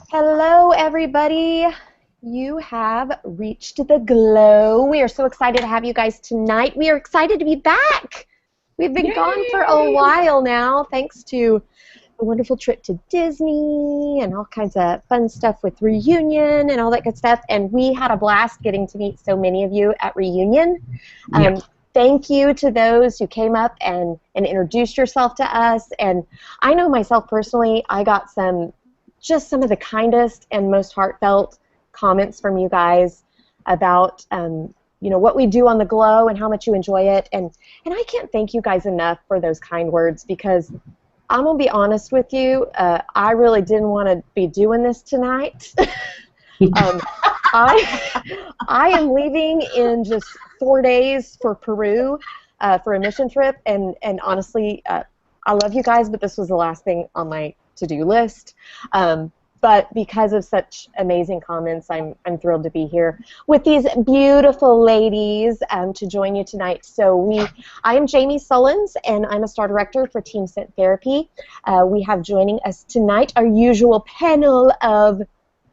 Hello, everybody. You have reached the glow. We are so excited to have you guys tonight. We are excited to be back. We've been gone for a while now, thanks to a wonderful trip to Disney and all kinds of fun stuff with Reunion and all that good stuff. And we had a blast getting to meet so many of you at Reunion. Thank you to those who came up and introduced yourself to us. And I know myself personally, I got just some of the kindest and most heartfelt comments from you guys about what we do on the Glow and how much you enjoy it. And I can't thank you guys enough for those kind words, because I'm going to be honest with you, I really didn't want to be doing this tonight. I am leaving in just 4 days for Peru for a mission trip, and honestly, I love you guys, but this was the last thing on my to-do list. But because of such amazing comments, I'm thrilled to be here with these beautiful ladies to join you tonight. So I am Jamie Sullins, and I'm a star director for Team Scent Therapy. We have joining us tonight our usual panel of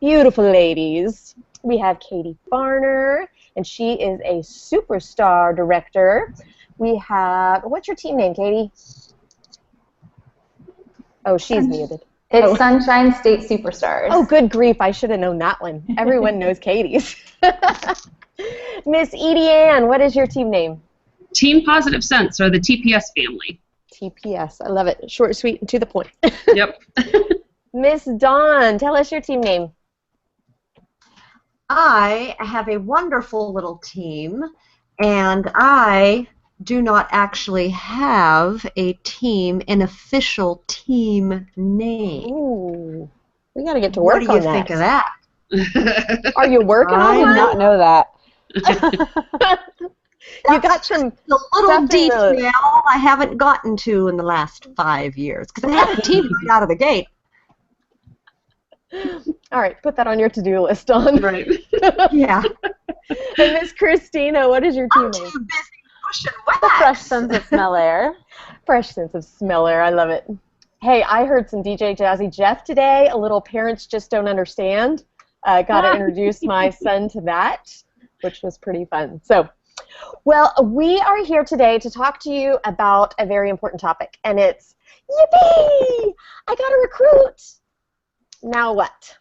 beautiful ladies. We have Katie Farner, and she is a superstar director. We have, what's your team name, Katie? Oh, she's muted. It's Sunshine State Superstars. Oh, good grief. I should have known that one. Everyone knows Katie's. Miss Edie Ann, what is your team name? Team Positive Scents, or the TPS family. TPS. I love it. Short, sweet, and to the point. Yep. Miss Dawn, tell us your team name. I have a wonderful little team, and I do not actually have an official team name. Ooh, we got to get to work on that. What do you think of that? Are you working on that? I did not know that. You got some the little detail I haven't gotten to in the last 5 years, because I had a team right out of the gate. All right, put that on your to-do list, Dawn. Right. Yeah. And Miss Christina, what is your team name? I'm too busy pushing wax. The fresh sense of smell air. Fresh sense of smell air. I love it. Hey, I heard some DJ Jazzy Jeff today, a little Parents Just Don't Understand. Got to introduce my son to that, which was pretty fun. So, well, we are here today to talk to you about a very important topic, and it's, yippee! I got to recruit. Now what?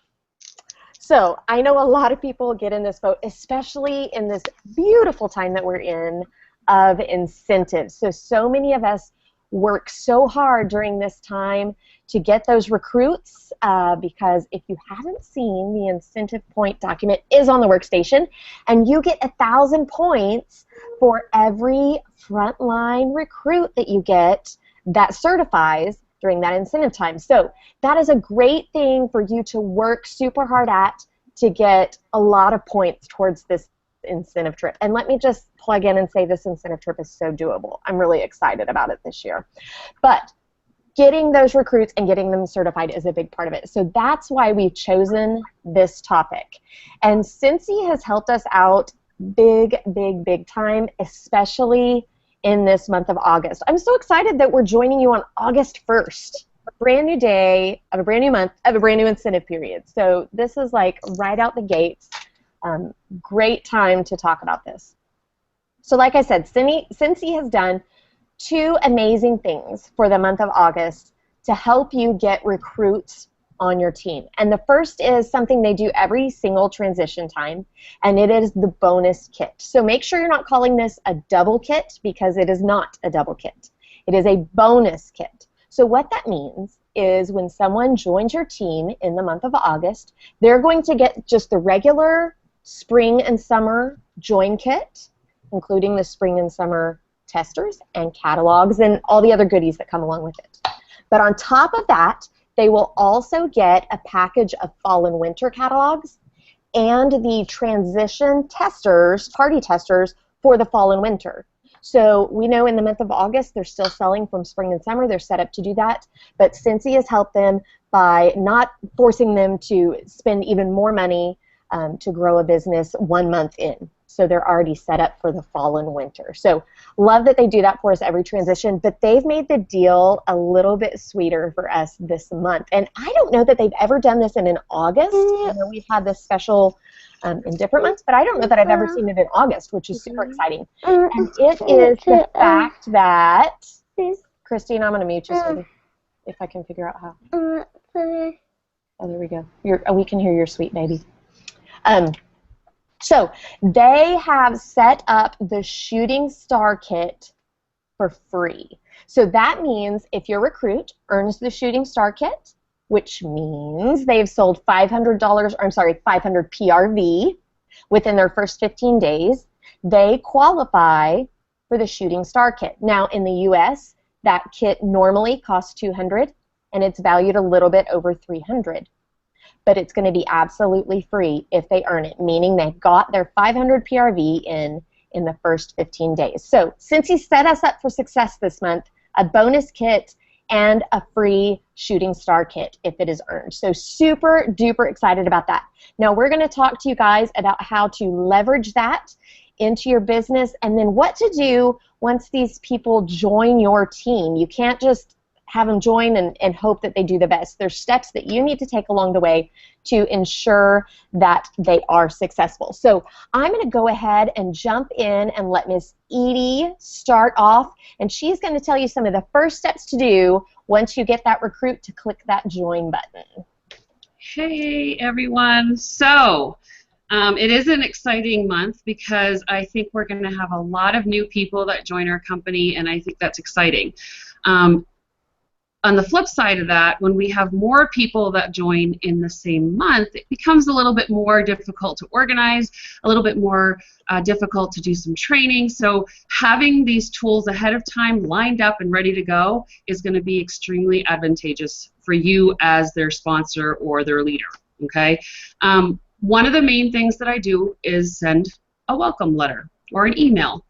So I know a lot of people get in this boat, especially in this beautiful time that we're in of incentives. So many of us work so hard during this time to get those recruits, because if you haven't seen, the incentive point document is on the workstation, and you get 1,000 points for every frontline recruit that you get that certifies during that incentive time. So that is a great thing for you to work super hard at to get a lot of points towards this incentive trip. And let me just plug in and say this incentive trip is so doable. I'm really excited about it this year. But getting those recruits and getting them certified is a big part of it. So that's why we've chosen this topic. And Cincy has helped us out big, big, big time, especially in this month of August. I'm so excited that we're joining you on August 1st, a brand new day of a brand new month of a brand new incentive period. So this is like right out the gates. Great time to talk about this. So like I said, Cincy has done 2 amazing things for the month of August to help you get recruits on your team. And the first is something they do every single transition time, and it is the bonus kit. So make sure you're not calling this a double kit, because it is not a double kit. It is a bonus kit. So what that means is when someone joins your team in the month of August, they're going to get just the regular spring and summer join kit, including the spring and summer testers and catalogs and all the other goodies that come along with it. But on top of that, they will also get a package of fall and winter catalogs and the transition testers, party testers, for the fall and winter. So we know in the month of August they're still selling from spring and summer. They're set up to do that. But Cincy has helped them by not forcing them to spend even more money to grow a business 1 month in. so they're already set up for the fall and winter. So love that they do that for us every transition, but they've made the deal a little bit sweeter for us this month. And I don't know that they've ever done this in an August. I know we've had this special in different months, but I don't know that I've ever seen it in August, which is super exciting. And it is the fact that, Christine, I'm going to mute you, sweetie, if I can figure out how. Oh, there we go. We can hear your sweet baby. So they have set up the Shooting Star Kit for free. So that means if your recruit earns the Shooting Star Kit, which means they've sold $500 PRV within their first 15 days, they qualify for the Shooting Star Kit. Now in the US, that kit normally costs $200 and it's valued a little bit over $300. But it's going to be absolutely free if they earn it, meaning they got their 500 PRV in the first 15 days. So since he set us up for success this month, a bonus kit and a free Shooting Star Kit if it is earned. So super duper excited about that. Now we're going to talk to you guys about how to leverage that into your business and then what to do once these people join your team. You can't just have them join and hope that they do the best. There's steps that you need to take along the way to ensure that they are successful. So I'm going to go ahead and jump in and let Miss Edie start off, and she's going to tell you some of the first steps to do once you get that recruit to click that join button. Hey everyone. So it is an exciting month because I think we're going to have a lot of new people that join our company, and I think that's exciting. On the flip side of that, when we have more people that join in the same month, it becomes a little bit more difficult to organize, a little bit more difficult to do some training. So having these tools ahead of time lined up and ready to go is going to be extremely advantageous for you as their sponsor or their leader. Okay. One of the main things that I do is send a welcome letter or an email.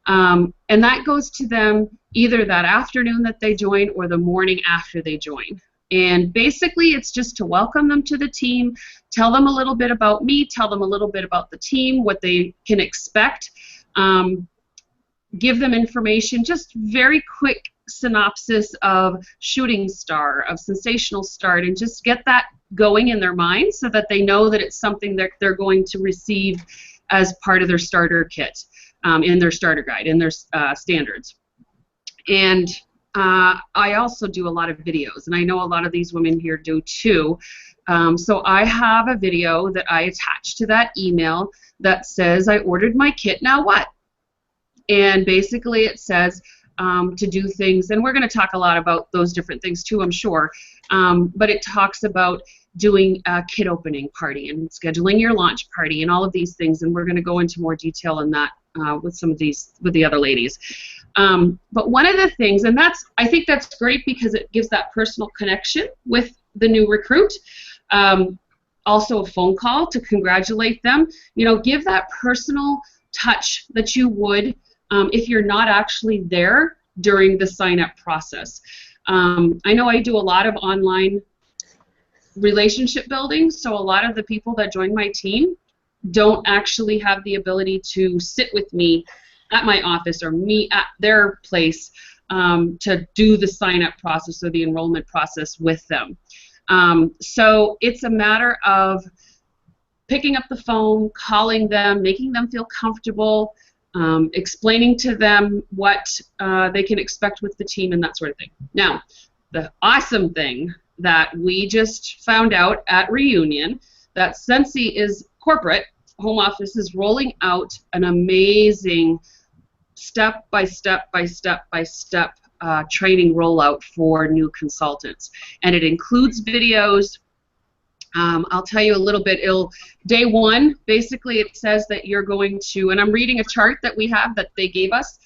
And that goes to them either that afternoon that they join or the morning after they join. And basically it's just to welcome them to the team, tell them a little bit about me, tell them a little bit about the team, what they can expect, give them information, just very quick synopsis of Shooting Star, of Sensational Start, and just get that going in their mind so that they know that it's something that they're going to receive as part of their starter kit. In their starter guide, in their standards. And I also do a lot of videos, and I know a lot of these women here do too. So I have a video that I attach to that email that says, I ordered my kit, now what? And basically it says to do things, and we're going to talk a lot about those different things too, I'm sure, but it talks about doing a kit opening party and scheduling your launch party and all of these things, and we're going to go into more detail in that with some of these, with the other ladies. But one of the things, and I think that's great because it gives that personal connection with the new recruit. Also a phone call to congratulate them. You know, give that personal touch that you would if you're not actually there during the sign-up process. I know I do a lot of online relationship building, so a lot of the people that join my team don't actually have the ability to sit with me at my office or me at their place to do the sign-up process or the enrollment process with them. So it's a matter of picking up the phone, calling them, making them feel comfortable, explaining to them what they can expect with the team and that sort of thing. Now, the awesome thing that we just found out at Reunion, that Sensi is corporate, home office is rolling out an amazing step-by-step training rollout for new consultants. And it includes videos. I'll tell you a little bit. Day one, basically it says that you're going to, and I'm reading a chart that we have that they gave us.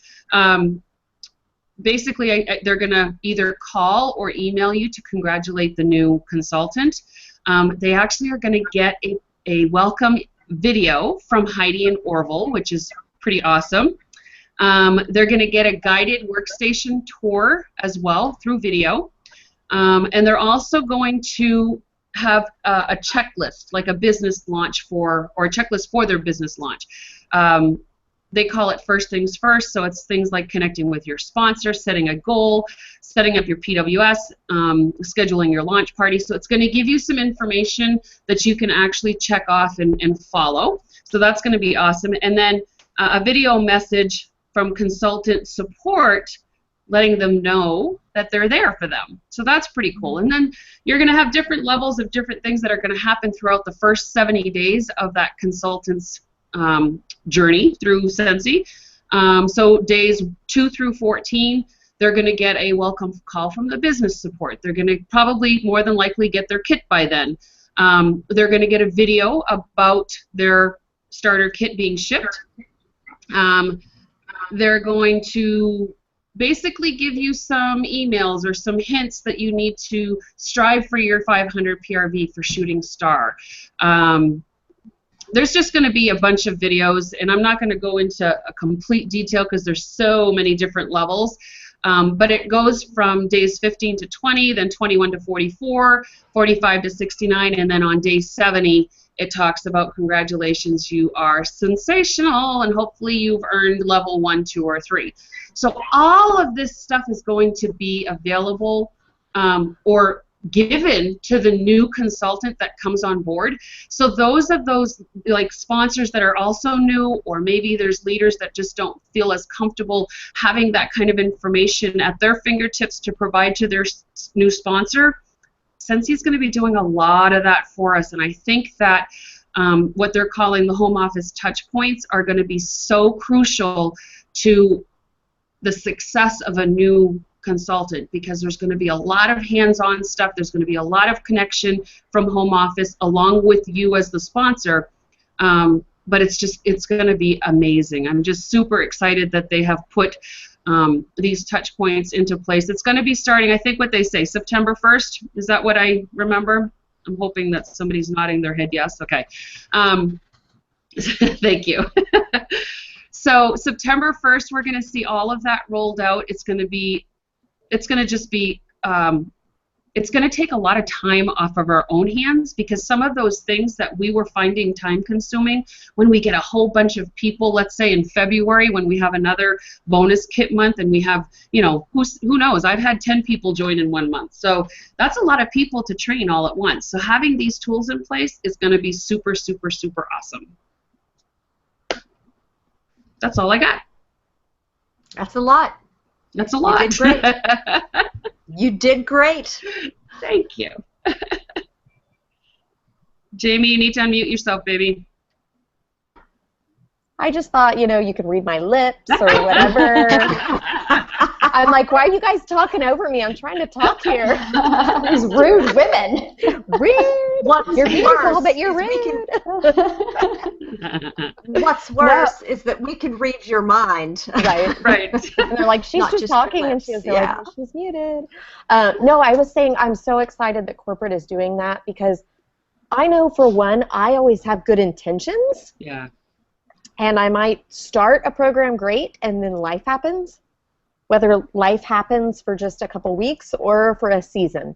Basically, they're going to either call or email you to congratulate the new consultant. They actually are going to get a welcome video from Heidi and Orville, which is pretty awesome. They're going to get a guided workstation tour as well through video. And they're also going to have a checklist, like a business launch or a checklist for their business launch. They call it first things first, so it's things like connecting with your sponsor, setting a goal, setting up your PWS, scheduling your launch party. So it's going to give you some information that you can actually check off and follow. So that's going to be awesome. And then a video message from consultant support letting them know that they're there for them. So that's pretty cool. And then you're going to have different levels of different things that are going to happen throughout the first 70 days of that consultant's journey through Sensi. So days 2 through 14, they're going to get a welcome call from the business support. They're going to probably more than likely get their kit by then. They're going to get a video about their starter kit being shipped. They're going to basically give you some emails or some hints that you need to strive for your 500 PRV for Shooting Star. There's just going to be a bunch of videos, and I'm not going to go into a complete detail because there's so many different levels. But it goes from days 15 to 20, then 21 to 44, 45 to 69, and then on day 70, it talks about congratulations, you are sensational, and hopefully you've earned level 1, 2, or 3. So all of this stuff is going to be available or given to the new consultant that comes on board. So those like sponsors that are also new, or maybe there's leaders that just don't feel as comfortable having that kind of information at their fingertips to provide to their new sponsor, Sensi's going to be doing a lot of that for us. And I think that what they're calling the home office touch points are going to be so crucial to the success of a new consultant, because there's going to be a lot of hands-on stuff. There's going to be a lot of connection from home office along with you as the sponsor. But it's going to be amazing. I'm just super excited that they have put these touch points into place. It's going to be starting, I think what they say, September 1st. Is that what I remember? I'm hoping that somebody's nodding their head yes. Okay. Thank you. So September 1st, we're going to see all of that rolled out. It's going to take a lot of time off of our own hands, because some of those things that we were finding time consuming, when we get a whole bunch of people, let's say in February when we have another bonus kit month and we have, who knows, I've had 10 people join in 1 month. So that's a lot of people to train all at once. So having these tools in place is going to be super, super, super awesome. That's all I got. That's a lot. That's a lot. You did great. You did great. Thank you. Jamie, you need to unmute yourself, baby. I just thought, you could read my lips or whatever. I'm like, why are you guys talking over me? I'm trying to talk here. These rude women. Rude. You're beautiful, but you're rude. What's worse is that we can read your mind. Right. Right. And they're like, she's Not just talking, and she's like, yeah. she's muted. No, I was saying I'm so excited that corporate is doing that, because I know, for one, I always have good intentions. Yeah. And I might start a program great, and then life happens, whether life happens for just a couple weeks or for a season.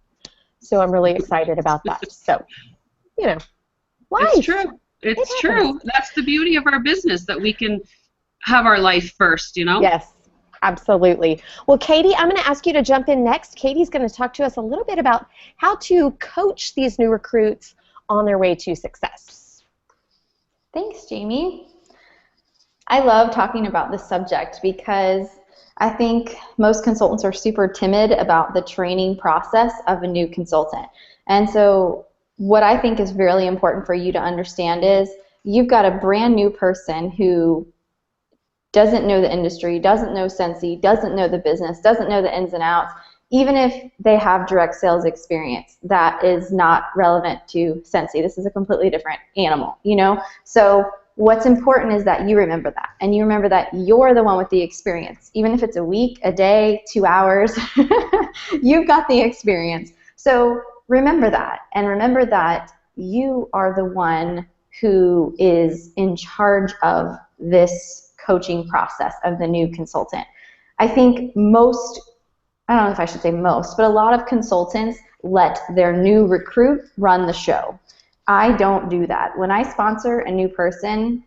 So I'm really excited about that. So, life. It's true. It's true. That's the beauty of our business, that we can have our life first, Yes, absolutely. Well, Katie, I'm going to ask you to jump in next. Katie's going to talk to us a little bit about how to coach these new recruits on their way to success. Thanks, Jamie. I love talking about this subject because I think most consultants are super timid about the training process of a new consultant. And so what I think is really important for you to understand is you've got a brand new person who doesn't know the industry, doesn't know Sensi, doesn't know the business, doesn't know the ins and outs. Even if they have direct sales experience, that is not relevant to Sensi. This is a completely different animal, So what's important is that you remember that, and you remember that you're the one with the experience. Even if it's a week, a day, 2 hours, you've got the experience. So remember that, and remember that you are the one who is in charge of this coaching process of the new consultant. I think I don't know if I should say most, but a lot of consultants let their new recruit run the show. I don't do that. When I sponsor a new person,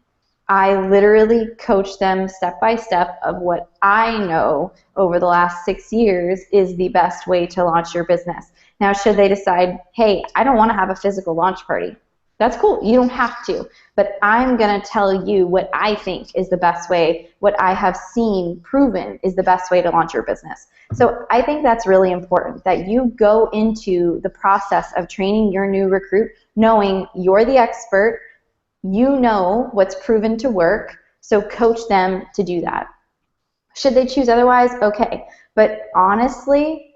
I literally coach them step by step of what I know over the last 6 years is the best way to launch your business. Now, should they decide, hey, I don't want to have a physical launch party, that's cool. You don't have to. But I'm going to tell you what I think is the best way, what I have seen proven is the best way to launch your business. So I think that's really important, that you go into the process of training your new recruit knowing you're the expert, you know what's proven to work, so coach them to do that. Should they choose otherwise? Okay. But honestly,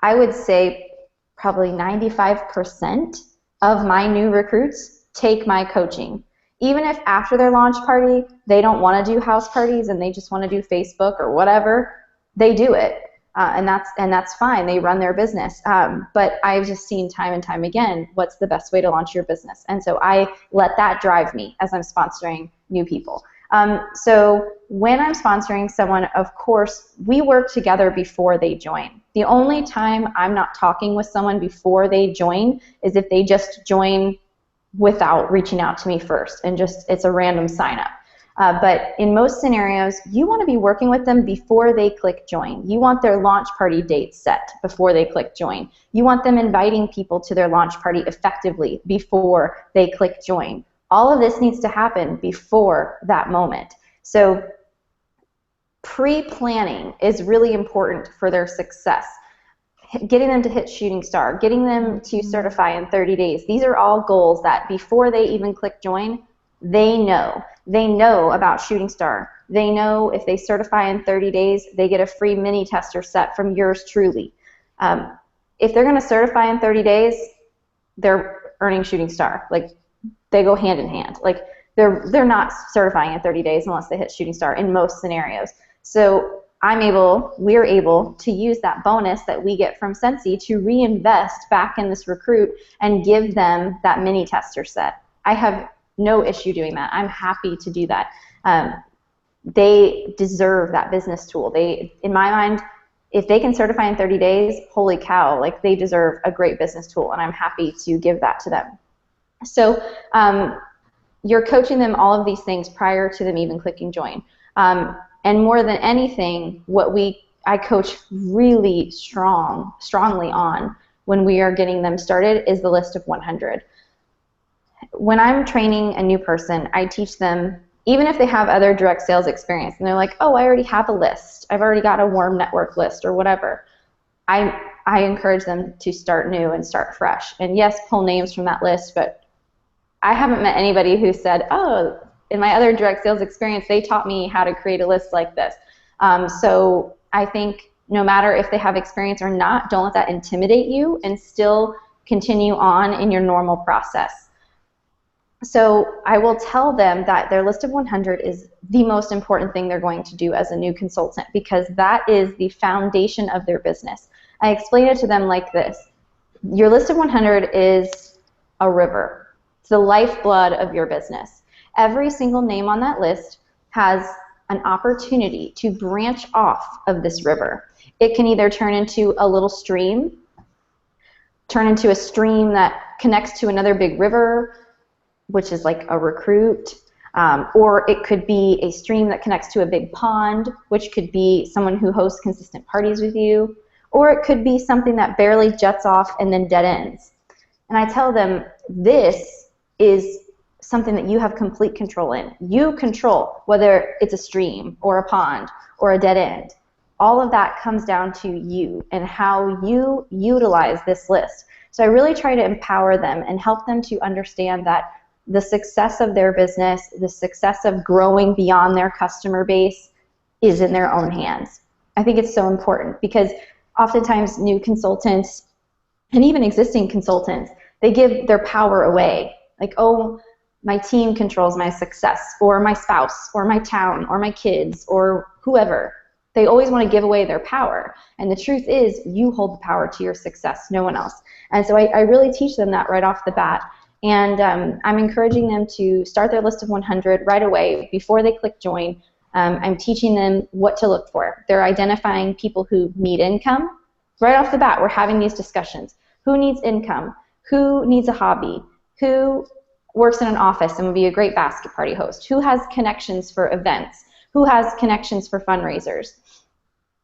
I would say probably 95% of my new recruits take my coaching. Even if after their launch party, they don't want to do house parties and they just want to do Facebook or whatever, they do it. And that's fine. They run their business. But I've just seen time and time again what's the best way to launch your business. And so I let that drive me as I'm sponsoring new people. So when I'm sponsoring someone, of course, we work together before they join. The only time I'm not talking with someone before they join is if they just join without reaching out to me first and just it's a random sign up. But in most scenarios, you want to be working with them before they click join. You want their launch party date set before they click join. You want them inviting people to their launch party effectively before they click join. All of this needs to happen before that moment. So pre-planning is really important for their success. Getting them to hit Shooting Star, getting them to certify in 30 days. These are all goals that before they even click join, they know. They know about Shooting Star. They know if they certify in 30 days, they get a free mini tester set from yours truly. If they're going to certify in 30 days, they're earning Shooting Star. Like, they go hand in hand. Like, they're not certifying in 30 days unless they hit Shooting Star in most scenarios. So we're able to use that bonus that we get from Sensi to reinvest back in this recruit and give them that mini tester set. I have no issue doing that. I'm happy to do that. They deserve that business tool. In my mind, if they can certify in 30 days, holy cow, like, they deserve a great business tool, and I'm happy to give that to them. So you're coaching them all of these things prior to them even clicking join. And more than anything, I coach really strongly on when we are getting them started is the list of 100. When I'm training a new person, I teach them, even if they have other direct sales experience, and they're like, oh, I already have a list. I've already got a warm network list or whatever. I encourage them to start new and start fresh. And yes, pull names from that list, but I haven't met anybody who said, oh, in my other direct sales experience, they taught me how to create a list like this. So I think no matter if they have experience or not, don't let that intimidate you and still continue on in your normal process. So I will tell them that their list of 100 is the most important thing they're going to do as a new consultant, because that is the foundation of their business. I explain it to them like this. Your list of 100 is a river. It's the lifeblood of your business. Every single name on that list has an opportunity to branch off of this river. It can either turn into a little stream, turn into a stream that connects to another big river, which is like a recruit, or it could be a stream that connects to a big pond, which could be someone who hosts consistent parties with you, or it could be something that barely jets off and then dead ends. And I tell them, this is something that you have complete control in. You control whether it's a stream or a pond or a dead end. All of that comes down to you and how you utilize this list. So I really try to empower them and help them to understand that the success of their business, the success of growing beyond their customer base is in their own hands. I think it's so important because oftentimes new consultants and even existing consultants, they give their power away. Like, oh, my team controls my success, or my spouse, or my town, or my kids, or whoever. They always want to give away their power. And the truth is, you hold the power to your success, no one else. And so I really teach them that right off the bat. And I'm encouraging them to start their list of 100 right away before they click join. I'm teaching them what to look for. They're identifying people who need income. Right off the bat, we're having these discussions. Who needs income? Who needs a hobby? Who works in an office and would be a great basket party host? Who has connections for events? Who has connections for fundraisers?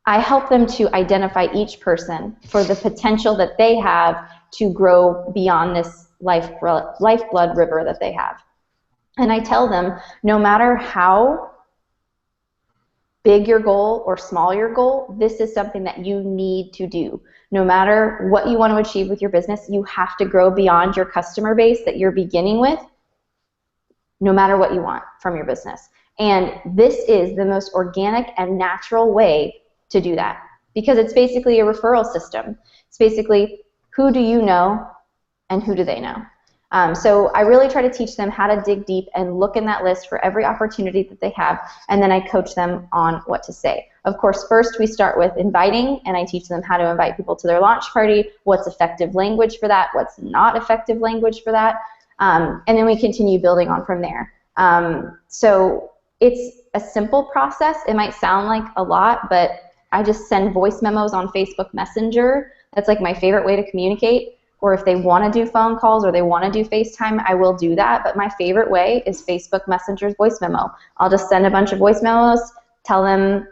I help them to identify each person for the potential that they have to grow beyond this lifeblood river that they have. And I tell them, no matter how big your goal or small your goal, this is something that you need to do. No matter what you want to achieve with your business, you have to grow beyond your customer base that you're beginning with, no matter what you want from your business. And this is the most organic and natural way to do that, because it's basically a referral system. It's basically, who do you know and who do they know? So I really try to teach them how to dig deep and look in that list for every opportunity that they have, and then I coach them on what to say. Of course, first we start with inviting, and I teach them how to invite people to their launch party, what's effective language for that, what's not effective language for that, and then we continue building on from there. So it's a simple process. It might sound like a lot, but I just send voice memos on Facebook Messenger. That's like my favorite way to communicate. Or if they want to do phone calls or they want to do FaceTime, I will do that. But my favorite way is Facebook Messenger's voice memo. I'll just send a bunch of voice memos, tell them,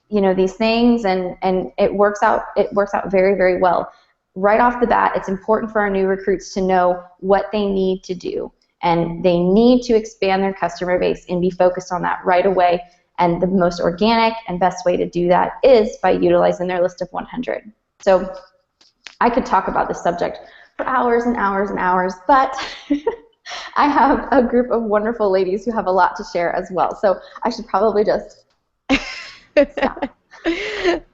you know, these things, and it works out. It works out very, very well. Right off the bat, it's important for our new recruits to know what they need to do. And they need to expand their customer base and be focused on that right away. And the most organic and best way to do that is by utilizing their list of 100. So I could talk about this subject for hours and hours and hours, but I have a group of wonderful ladies who have a lot to share as well. So I should probably just stop.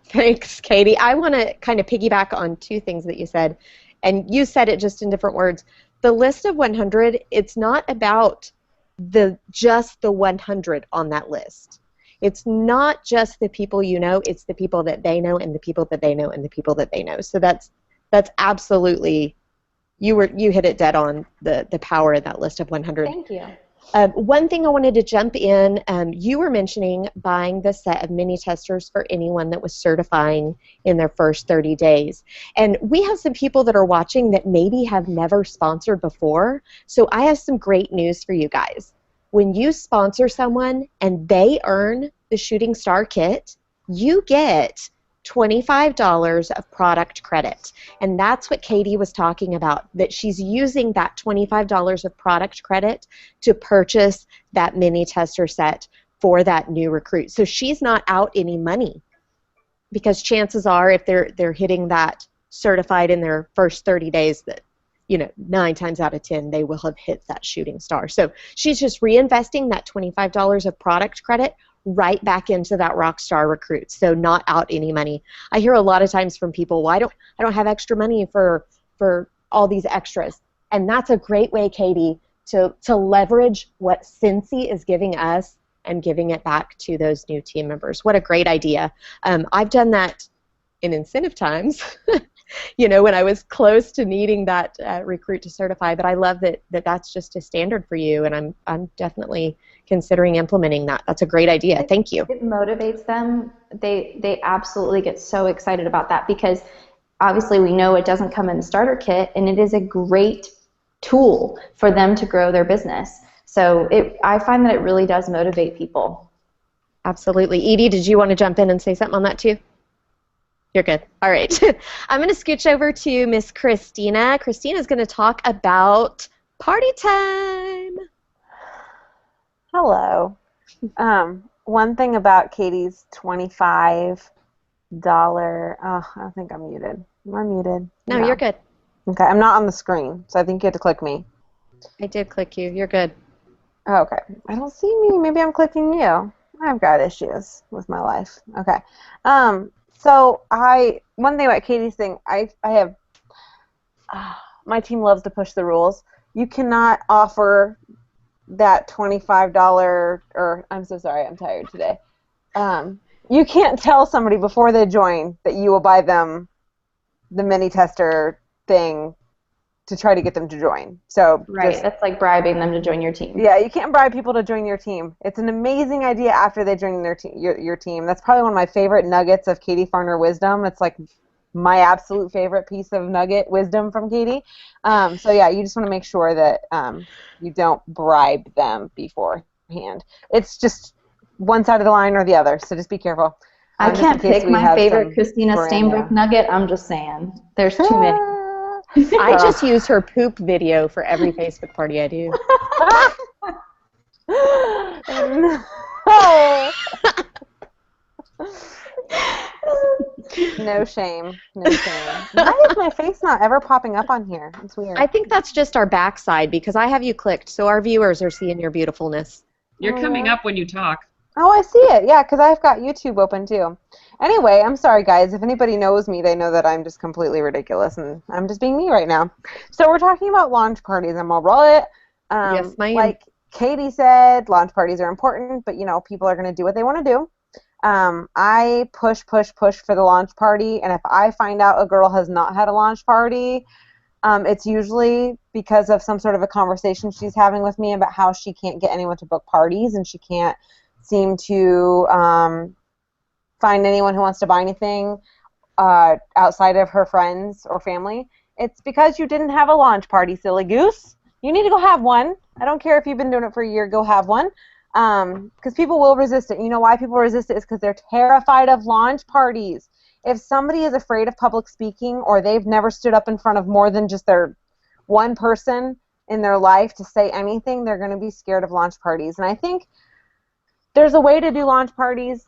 Thanks, Katie. I want to kind of piggyback on two things that you said, and you said it just in different words. The list of 100, it's not about just the 100 on that list. It's not just the people you know, it's the people that they know and the people that they know and the people that they know. So that's absolutely, you hit it dead on, the power of that list of 100. Thank you. One thing I wanted to jump in, you were mentioning buying the set of mini testers for anyone that was certifying in their first 30 days. And we have some people that are watching that maybe have never sponsored before. So I have some great news for you guys. When you sponsor someone and they earn the Shooting Star Kit, you get $25 of product credit. And that's what Katie was talking about, that she's using that $25 of product credit to purchase that mini tester set for that new recruit. So she's not out any money, because chances are if they're hitting that certified in their first 30 days, that 9 times out of 10 they will have hit that Shooting Star. So she's just reinvesting that $25 of product credit right back into that rock star recruit, so not out any money. I hear a lot of times from people, well, I don't have extra money for all these extras. And that's a great way, Katie, to leverage what Cincy is giving us and giving it back to those new team members. What a great idea. I've done that in incentive times, when I was close to needing that recruit to certify, but I love that's just a standard for you, and I'm definitely considering implementing that. That's a great idea. Thank you. It motivates them. They absolutely get so excited about that, because obviously we know it doesn't come in the starter kit, and it is a great tool for them to grow their business. So I find that it really does motivate people. Absolutely. Edie, did you want to jump in and say something on that too? You're good. All right. I'm going to scooch over to Miss Christina. Christina's going to talk about party time. Hello. One thing about Katie's $25, I think I'm muted. Am I muted? No, you're good. Okay, I'm not on the screen, so I think you had to click me. I did click you. You're good. Oh, okay. I don't see me. Maybe I'm clicking you. I've got issues with my life. Okay. So one thing about Katie's thing, I have, my team loves to push the rules. You cannot offer that $25, or I'm so sorry, I'm tired today. You can't tell somebody before they join that you will buy them the mini tester thing to try to get them to join. So right, that's like bribing them to join your team. Yeah, you can't bribe people to join your team. It's an amazing idea after they join your team. That's probably one of my favorite nuggets of Katie Farner wisdom. It's like my absolute favorite piece of nugget wisdom from Katie. So yeah, you just want to make sure that you don't bribe them beforehand. It's just one side of the line or the other, so just be careful. I Just in can't case pick we my have favorite some Christina brand Steinbrook new. nugget. I'm just saying. There's too many. I just use her poop video for every Facebook party I do. No shame. No shame. Why is my face not ever popping up on here? It's weird. I think that's just our backside because I have you clicked, so our viewers are seeing your beautifulness. You're coming up when you talk. Oh, I see it. Yeah, because I've got YouTube open too. Anyway, I'm sorry, guys. If anybody knows me, they know that I'm just completely ridiculous, and I'm just being me right now. So we're talking about launch parties. I'm all right. Yes, ma'am. Like Katie said, launch parties are important, but, people are going to do what they want to do. I push for the launch party, and if I find out a girl has not had a launch party, it's usually because of some sort of a conversation she's having with me about how she can't get anyone to book parties, and she can't seem to find anyone who wants to buy anything outside of her friends or family. It's because you didn't have a launch party, silly goose. You need to go have one. I don't care if you've been doing it for a year, go have one. Because people will resist it. You know why people resist it is because they're terrified of launch parties. If somebody is afraid of public speaking or they've never stood up in front of more than just their one person in their life to say anything, they're going to be scared of launch parties. And I think there's a way to do launch parties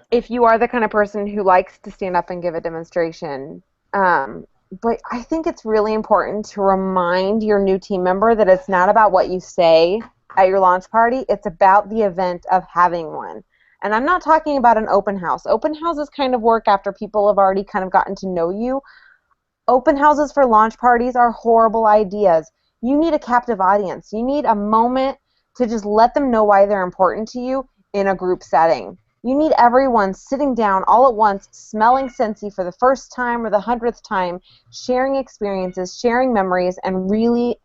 if you are the kind of person who likes to stand up and give a demonstration. But I think it's really important to remind your new team member that it's not about what you say at your launch party. It's about the event of having one. And I'm not talking about an open house. Open houses kind of work after people have already kind of gotten to know you. Open houses for launch parties are horrible ideas. You need a captive audience. You need a moment to just let them know why they're important to you in a group setting. You need everyone sitting down all at once, smelling Scentsy for the first time or the 100th time, sharing experiences, sharing memories, and really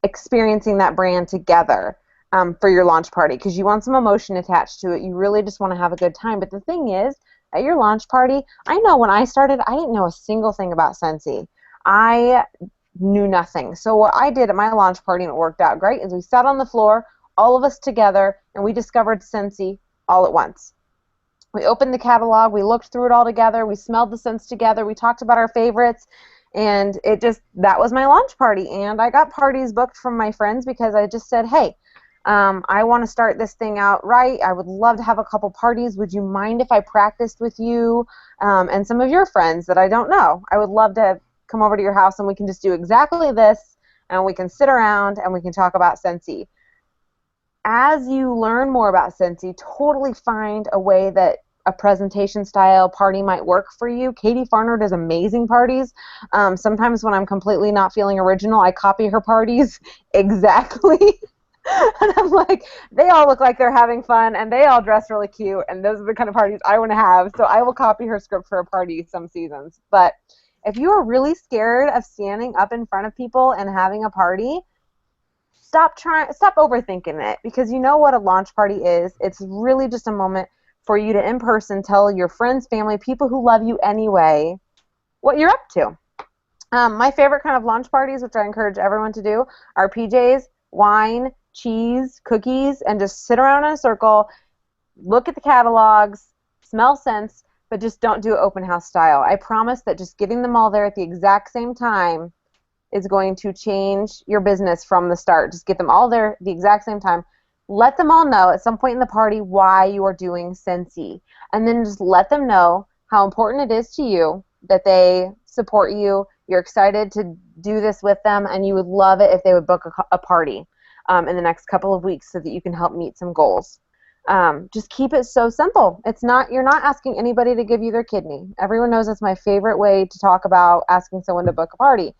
experiencing that brand together for your launch party, because you want some emotion attached to it. You really just want to have a good time. But the thing is, at your launch party, I know when I started, I didn't know a single thing about Scentsy. I knew nothing. So what I did at my launch party, and it worked out great, is we sat on the floor, all of us together, and we discovered Scentsy all at once. We opened the catalog, we looked through it all together, we smelled the scents together, we talked about our favorites, and that was my launch party. And I got parties booked from my friends because I just said, hey, I want to start this thing out right. I would love to have a couple parties. Would you mind if I practiced with you and some of your friends that I don't know? I would love to come over to your house and we can just do exactly this, and we can sit around and we can talk about Scentsy. As you learn more about Scentsy, totally find a way that a presentation style party might work for you. Katie Farner does amazing parties. Sometimes when I'm completely not feeling original, I copy her parties exactly. And I'm like, they all look like they're having fun, and they all dress really cute, and those are the kind of parties I want to have. So I will copy her script for a party some seasons. But if you are really scared of standing up in front of people and having a party, stop overthinking it, because you know what a launch party is. It's really just a moment for you to in person tell your friends, family, people who love you anyway, what you're up to. My favorite kind of launch parties, which I encourage everyone to do, are PJs, wine, cheese, cookies, and just sit around in a circle, look at the catalogs, smell scents, but just don't do it open house style. I promise that just getting them all there at the exact same time is going to change your business from the start. Just get them all there at the exact same time. Let them all know at some point in the party why you are doing Scentsy. And then just let them know how important it is to you that they support you. You're excited to do this with them, and you would love it if they would book a party in the next couple of weeks so that you can help meet some goals. Just keep it so simple. You're not asking anybody to give you their kidney. Everyone knows that's my favorite way to talk about asking someone to book a party.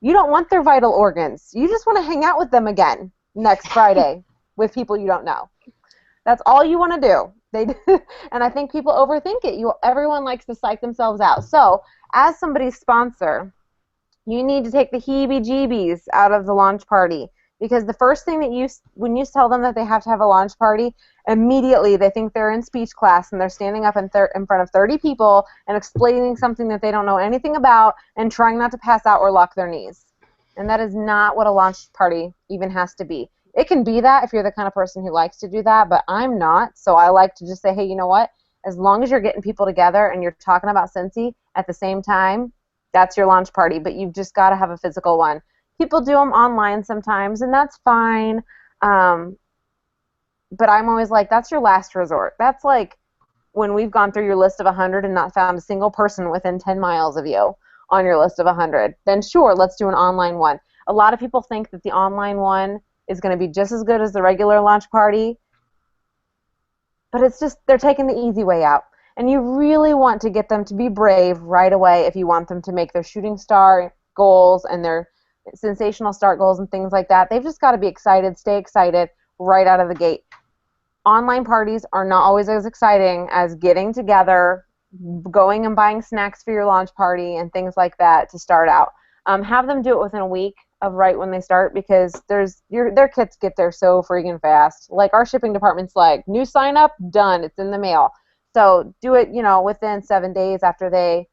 You don't want their vital organs. You just want to hang out with them again next Friday with people you don't know. That's all you want to do. And I think people overthink it. Everyone likes to psych themselves out. So as somebody's sponsor, you need to take the heebie-jeebies out of the launch party. Because the first thing that when you tell them that they have to have a launch party, immediately they think they're in speech class and they're standing up in front of 30 people and explaining something that they don't know anything about and trying not to pass out or lock their knees. And that is not what a launch party even has to be. It can be that if you're the kind of person who likes to do that, but I'm not. So I like to just say, hey, you know what? As long as you're getting people together and you're talking about Scentsy at the same time, that's your launch party. But you've just got to have a physical one. People do them online sometimes, and that's fine. But I'm always like, that's your last resort. That's like when we've gone through your list of 100 and not found a single person within 10 miles of you on your list of 100. Then sure, let's do an online one. A lot of people think that the online one is going to be just as good as the regular launch party. But it's just, they're taking the easy way out. And you really want to get them to be brave right away if you want them to make their shooting star goals and their sensational start goals and things like that. They've just got to be excited, stay excited right out of the gate. Online parties are not always as exciting as getting together, going and buying snacks for your launch party and things like that to start out. Have them do it within a week of right when they start, because their kits get there so freaking fast. Like our shipping department's like, new sign up, done, it's in the mail. So do it, within 7 days after they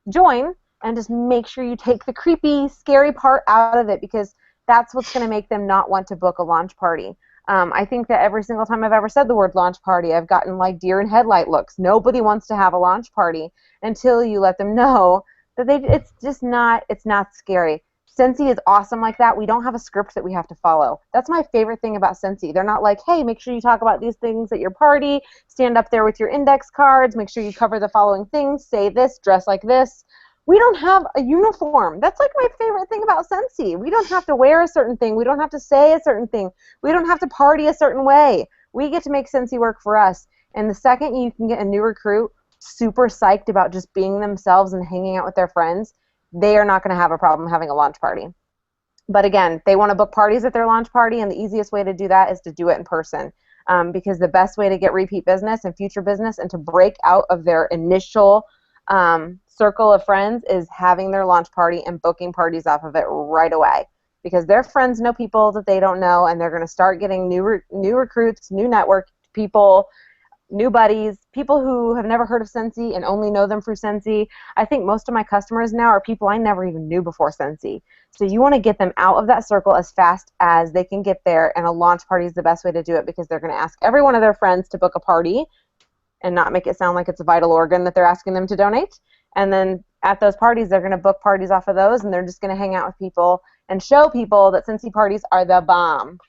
join, and just make sure you take the creepy, scary part out of it, because that's what's going to make them not want to book a launch party. I think that every single time I've ever said the word launch party, I've gotten like deer in headlight looks. Nobody wants to have a launch party until you let them know that it's not scary. Scentsy is awesome like that. We don't have a script that we have to follow. That's my favorite thing about Scentsy. They're not like, hey, make sure you talk about these things at your party, stand up there with your index cards, make sure you cover the following things, say this, dress like this. We don't have a uniform. That's like my favorite thing about Scentsy. We don't have to wear a certain thing. We don't have to say a certain thing. We don't have to party a certain way. We get to make Scentsy work for us. And the second you can get a new recruit super psyched about just being themselves and hanging out with their friends, they are not going to have a problem having a launch party. But again, they want to book parties at their launch party, and the easiest way to do that is to do it in person. Because the best way to get repeat business and future business and to break out of their initial circle of friends is having their launch party and booking parties off of it right away. Because their friends know people that they don't know, and they're going to start getting new recruits, new network people, new buddies, people who have never heard of Scentsy and only know them through Scentsy. I think most of my customers now are people I never even knew before Scentsy. So you want to get them out of that circle as fast as they can get there, and a launch party is the best way to do it, because they're going to ask every one of their friends to book a party and not make it sound like it's a vital organ that they're asking them to donate. And then at those parties, they're going to book parties off of those, and they're just going to hang out with people and show people that Scentsy parties are the bomb.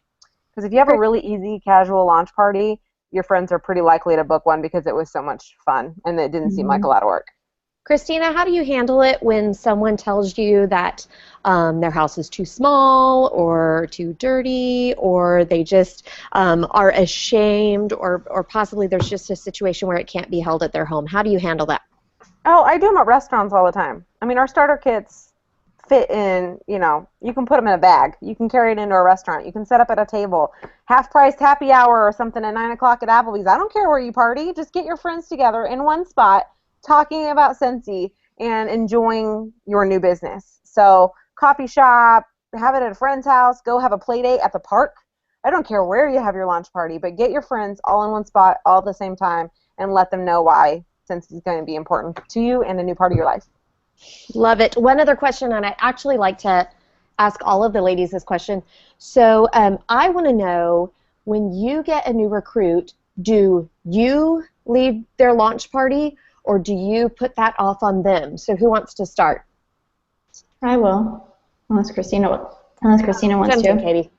Because if you have a really easy, casual launch party, your friends are pretty likely to book one because it was so much fun and it didn't seem like a lot of work. Christina, how do you handle it when someone tells you that their house is too small or too dirty, or they just are ashamed, or possibly there's just a situation where it can't be held at their home? How do you handle that? Oh, I do them at restaurants all the time. I mean, our starter kits fit in, you can put them in a bag. You can carry it into a restaurant. You can set up at a table. Half-priced happy hour or something at 9 o'clock at Applebee's. I don't care where you party. Just get your friends together in one spot talking about Scentsy and enjoying your new business. So coffee shop, have it at a friend's house, go have a play date at the park. I don't care where you have your launch party, but get your friends all in one spot all at the same time and let them know why Scentsy is going to be important to you and a new part of your life. Love it. One other question, and I actually like to ask all of the ladies this question. So I want to know, when you get a new recruit, do you lead their launch party, or do you put that off on them? So who wants to start? I will, unless Christina wants to. Katie.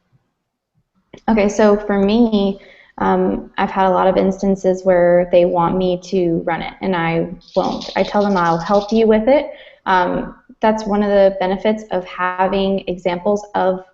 Okay, so for me, I've had a lot of instances where they want me to run it, and I won't. I tell them I'll help you with it. That's one of the benefits of having examples of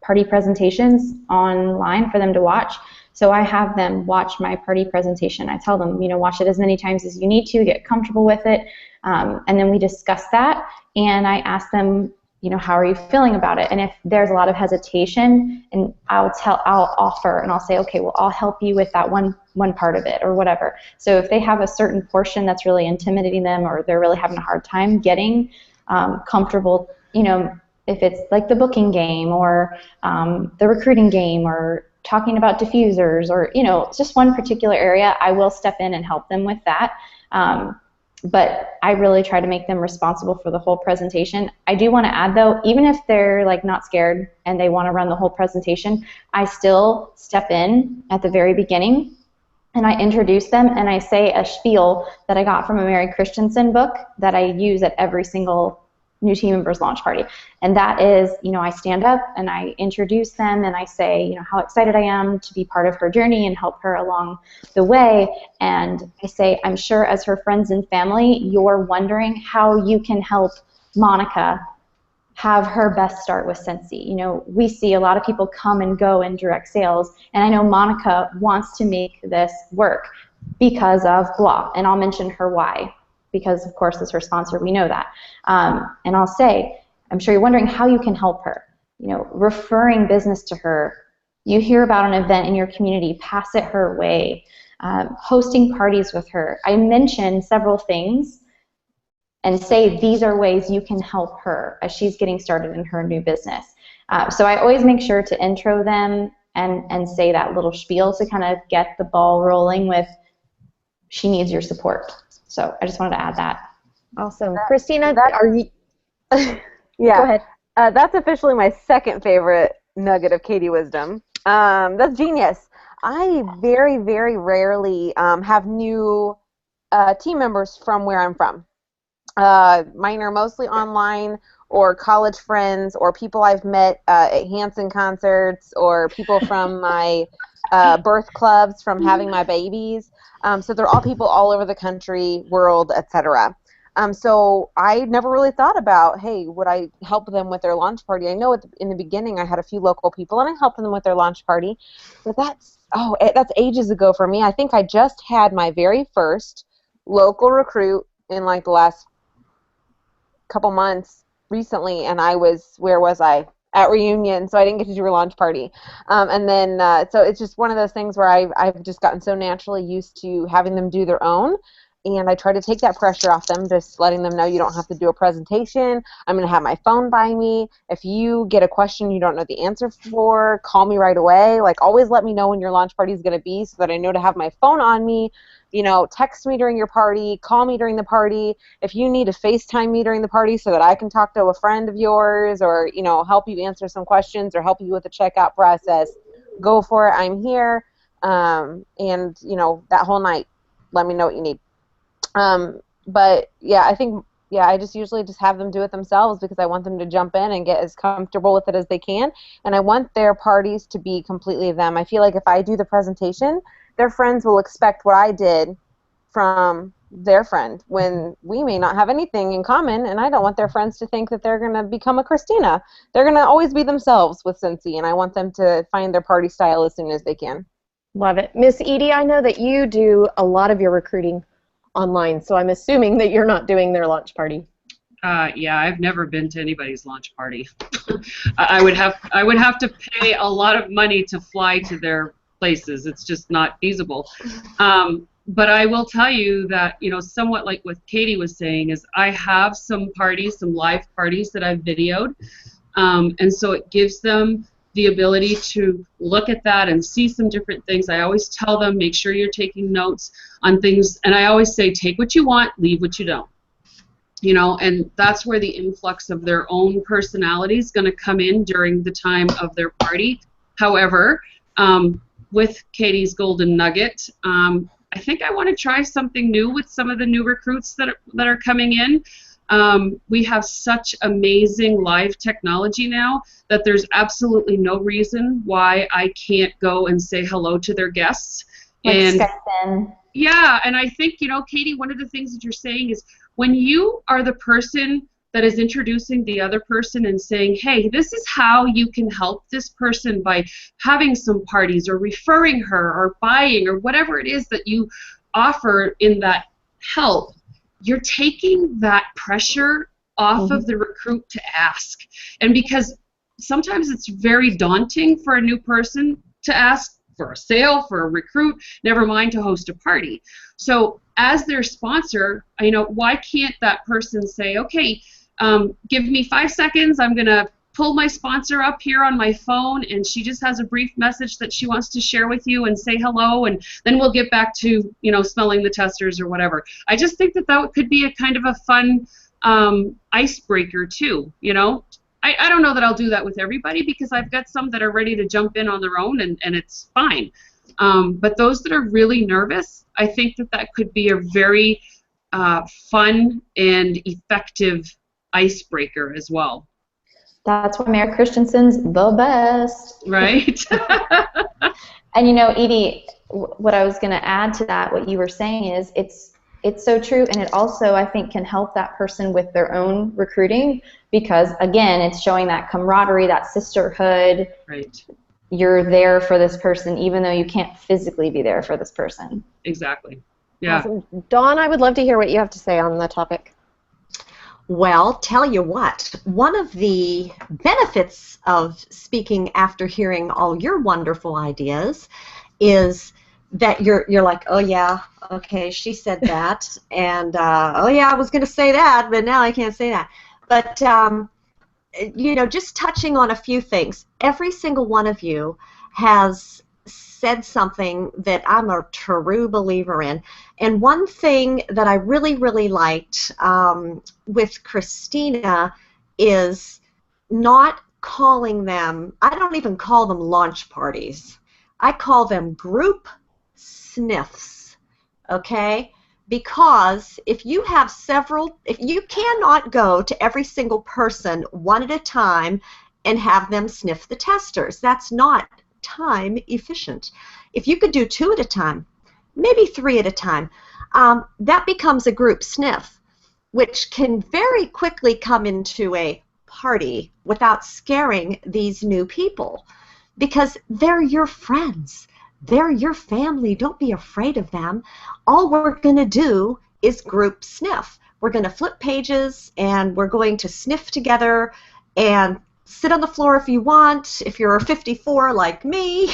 party presentations online for them to watch. So I have them watch my party presentation. I tell them, watch it as many times as you need to, get comfortable with it, and then we discuss that, and I ask them, how are you feeling about it? And if there's a lot of hesitation, and I'll offer, and I'll say, okay, well, I'll help you with that one part of it, or whatever. So if they have a certain portion that's really intimidating them, or they're really having a hard time getting comfortable, if it's like the booking game or the recruiting game or talking about diffusers or, you know, just one particular area, I will step in and help them with that. But I really try to make them responsible for the whole presentation. I do want to add though, even if they're like not scared and they want to run the whole presentation, I still step in at the very beginning and I introduce them and I say a spiel that I got from a Mary Christensen book that I use at every single new team members launch party. And that is, you know, I stand up and I introduce them and I say, you know, how excited I am to be part of her journey and help her along the way. And I say, I'm sure as her friends and family, you're wondering how you can help Monica have her best start with Scentsy. You know, we see a lot of people come and go in direct sales, and I know Monica wants to make this work because of blah, and I'll mention her why. Because, of course, as her sponsor, we know that. And I'll say, I'm sure you're wondering how you can help her. You know, referring business to her. You hear about an event in your community, pass it her way. Hosting parties with her. I mention several things and say these are ways you can help her as she's getting started in her new business. So I always make sure to intro them and say that little spiel to kind of get the ball rolling with she needs your support. So I just wanted to add that. Awesome. Christina, are you? Yeah. Go ahead. That's officially my second favorite nugget of Katie wisdom. That's genius. I very, very rarely have new team members from where I'm from. Mine are mostly online or college friends or people I've met at Hanson concerts or people from my birth clubs from having my babies. So they're all people all over the country, world, etc. So I never really thought about, hey, would I help them with their launch party? I know in the beginning I had a few local people and I helped them with their launch party, but that's ages ago for me. I think I just had my very first local recruit in like the last couple months recently, and where was I? At Reunion, so I didn't get to do her launch party. And then, so it's just one of those things where I've just gotten so naturally used to having them do their own, and I try to take that pressure off them, just letting them know you don't have to do a presentation. I'm going to have my phone by me. If you get a question you don't know the answer for, call me right away. Like, always let me know when your launch party is going to be so that I know to have my phone on me. You know, text me during your party, call me during the party. If you need to FaceTime me during the party so that I can talk to a friend of yours or, you know, help you answer some questions or help you with the checkout process, go for it. I'm here. And, you know, that whole night, let me know what you need. But, yeah, I just usually just have them do it themselves because I want them to jump in and get as comfortable with it as they can. And I want their parties to be completely them. I feel like if I do the presentation, their friends will expect what I did from their friend when we may not have anything in common, and I don't want their friends to think that they're going to become a Christina. They're going to always be themselves with Scentsy, and I want them to find their party style as soon as they can. Love it. Miss Edie, I know that you do a lot of your recruiting online, so I'm assuming that you're not doing their launch party. Yeah, I've never been to anybody's launch party. I would have to pay a lot of money to fly to their places. It's just not feasible. But I will tell you that, you know, somewhat like what Katie was saying is I have some parties, some live parties that I've videoed, and so it gives them the ability to look at that and see some different things. I always tell them, make sure you're taking notes on things, and I always say, take what you want, leave what you don't. You know, and that's where the influx of their own personality is going to come in during the time of their party. However, with Katie's Golden Nugget, I think I want to try something new with some of the new recruits that are coming in. We have such amazing live technology now that there's absolutely no reason why I can't go and say hello to their guests. Like and Skype in. Yeah, and I think, you know, Katie, one of the things that you're saying is when you are the person that is introducing the other person and saying, hey, this is how you can help this person by having some parties or referring her or buying or whatever it is that you offer in that help, you're taking that pressure off of the recruit to ask. And because sometimes it's very daunting for a new person to ask for a sale, for a recruit, never mind to host a party. So as their sponsor, you know, why can't that person say, okay, give me 5 seconds, I'm going to pull my sponsor up here on my phone, and she just has a brief message that she wants to share with you and say hello, and then we'll get back to, you know, smelling the testers or whatever. I just think that that could be a kind of a fun icebreaker too, you know. I don't know that I'll do that with everybody, because I've got some that are ready to jump in on their own, and it's fine. But those that are really nervous, I think that that could be a very fun and effective icebreaker as well. That's why Mayor Christensen's the best. Right? And you know, Edie, what I was going to add to that, what you were saying is it's so true, and it also, I think, can help that person with their own recruiting, because again, it's showing that camaraderie, that sisterhood. Right. You're there for this person even though you can't physically be there for this person. Exactly. Yeah. Awesome. Dawn, I would love to hear what you have to say on the topic. Well, tell you what, one of the benefits of speaking after hearing all your wonderful ideas is that you're like, oh yeah, okay, she said that, and oh yeah, I was going to say that, but now I can't say that. But you know, just touching on a few things. Every single one of you has said something that I'm a true believer in. And one thing that I really, really liked with Christina is not calling them, I don't even call them launch parties. I call them group sniffs, okay? Because if you have several, if you cannot go to every single person one at a time and have them sniff the testers, that's not time efficient. If you could do 2 at a time, maybe 3 at a time, that becomes a group sniff, which can very quickly come into a party without scaring these new people, because they're your friends. They're your family. Don't be afraid of them. All we're going to do is group sniff. We're going to flip pages, and we're going to sniff together and sit on the floor if you want. If you're 54 like me,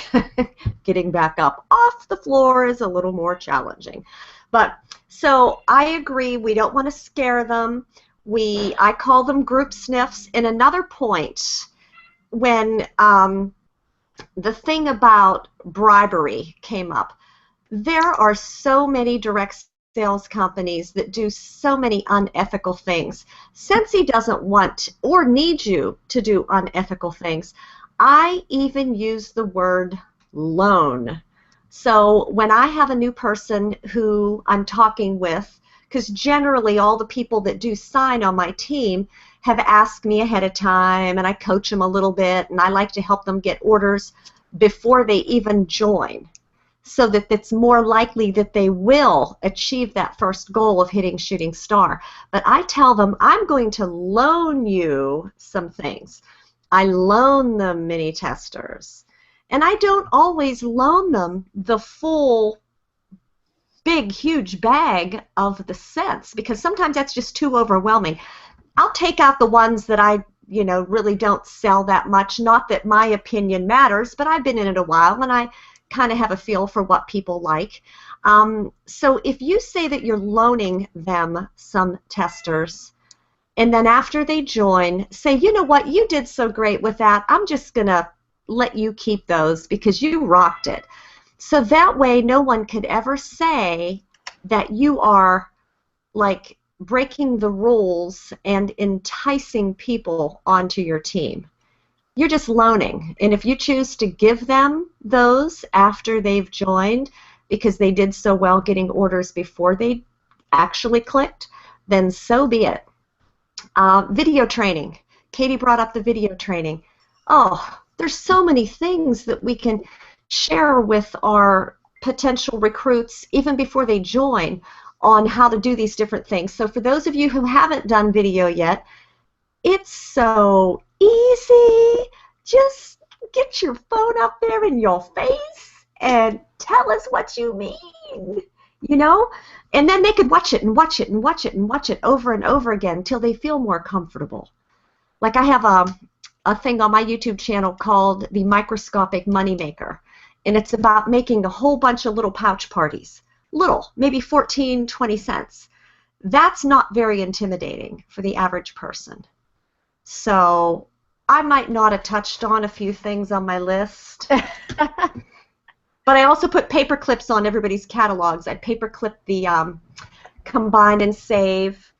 getting back up off the floor is a little more challenging. But so I agree, we don't want to scare them. I call them group sniffs. And another point, when the thing about bribery came up, there are so many direct sales companies that do so many unethical things. Sensi doesn't want or need you to do unethical things. I even use the word loan. So when I have a new person who I'm talking with, because generally all the people that do sign on my team have asked me ahead of time, and I coach them a little bit, and I like to help them get orders before they even join, so that it's more likely that they will achieve that first goal of hitting shooting star. But I tell them, I'm going to loan you some things. I loan them mini testers. And I don't always loan them the full big, huge bag of the sets, because sometimes that's just too overwhelming. I'll take out the ones that I really don't sell that much. Not that my opinion matters, but I've been in it a while, and I kind of have a feel for what people like. So if you say that you're loaning them some testers, and then after they join, say, you know what, you did so great with that, I'm just going to let you keep those because you rocked it. So that way no one could ever say that you are like breaking the rules and enticing people onto your team. You're just loaning. And if you choose to give them those after they've joined because they did so well getting orders before they actually clicked, then so be it. Video training. Katie brought up the video training. Oh, there's so many things that we can share with our potential recruits even before they join on how to do these different things. So for those of you who haven't done video yet, it's so easy. Just get your phone up there in your face and tell us what you mean, and then they could watch it and watch it and watch it and watch it over and over again until they feel more comfortable. Like I have a thing on my YouTube channel called the Microscopic Moneymaker, and it's about making a whole bunch of little pouch parties. Little, maybe 14, 20 cents. That's not very intimidating for the average person. So I might not have touched on a few things on my list. But I also put paper clips on everybody's catalogs. I paper clip the combine and save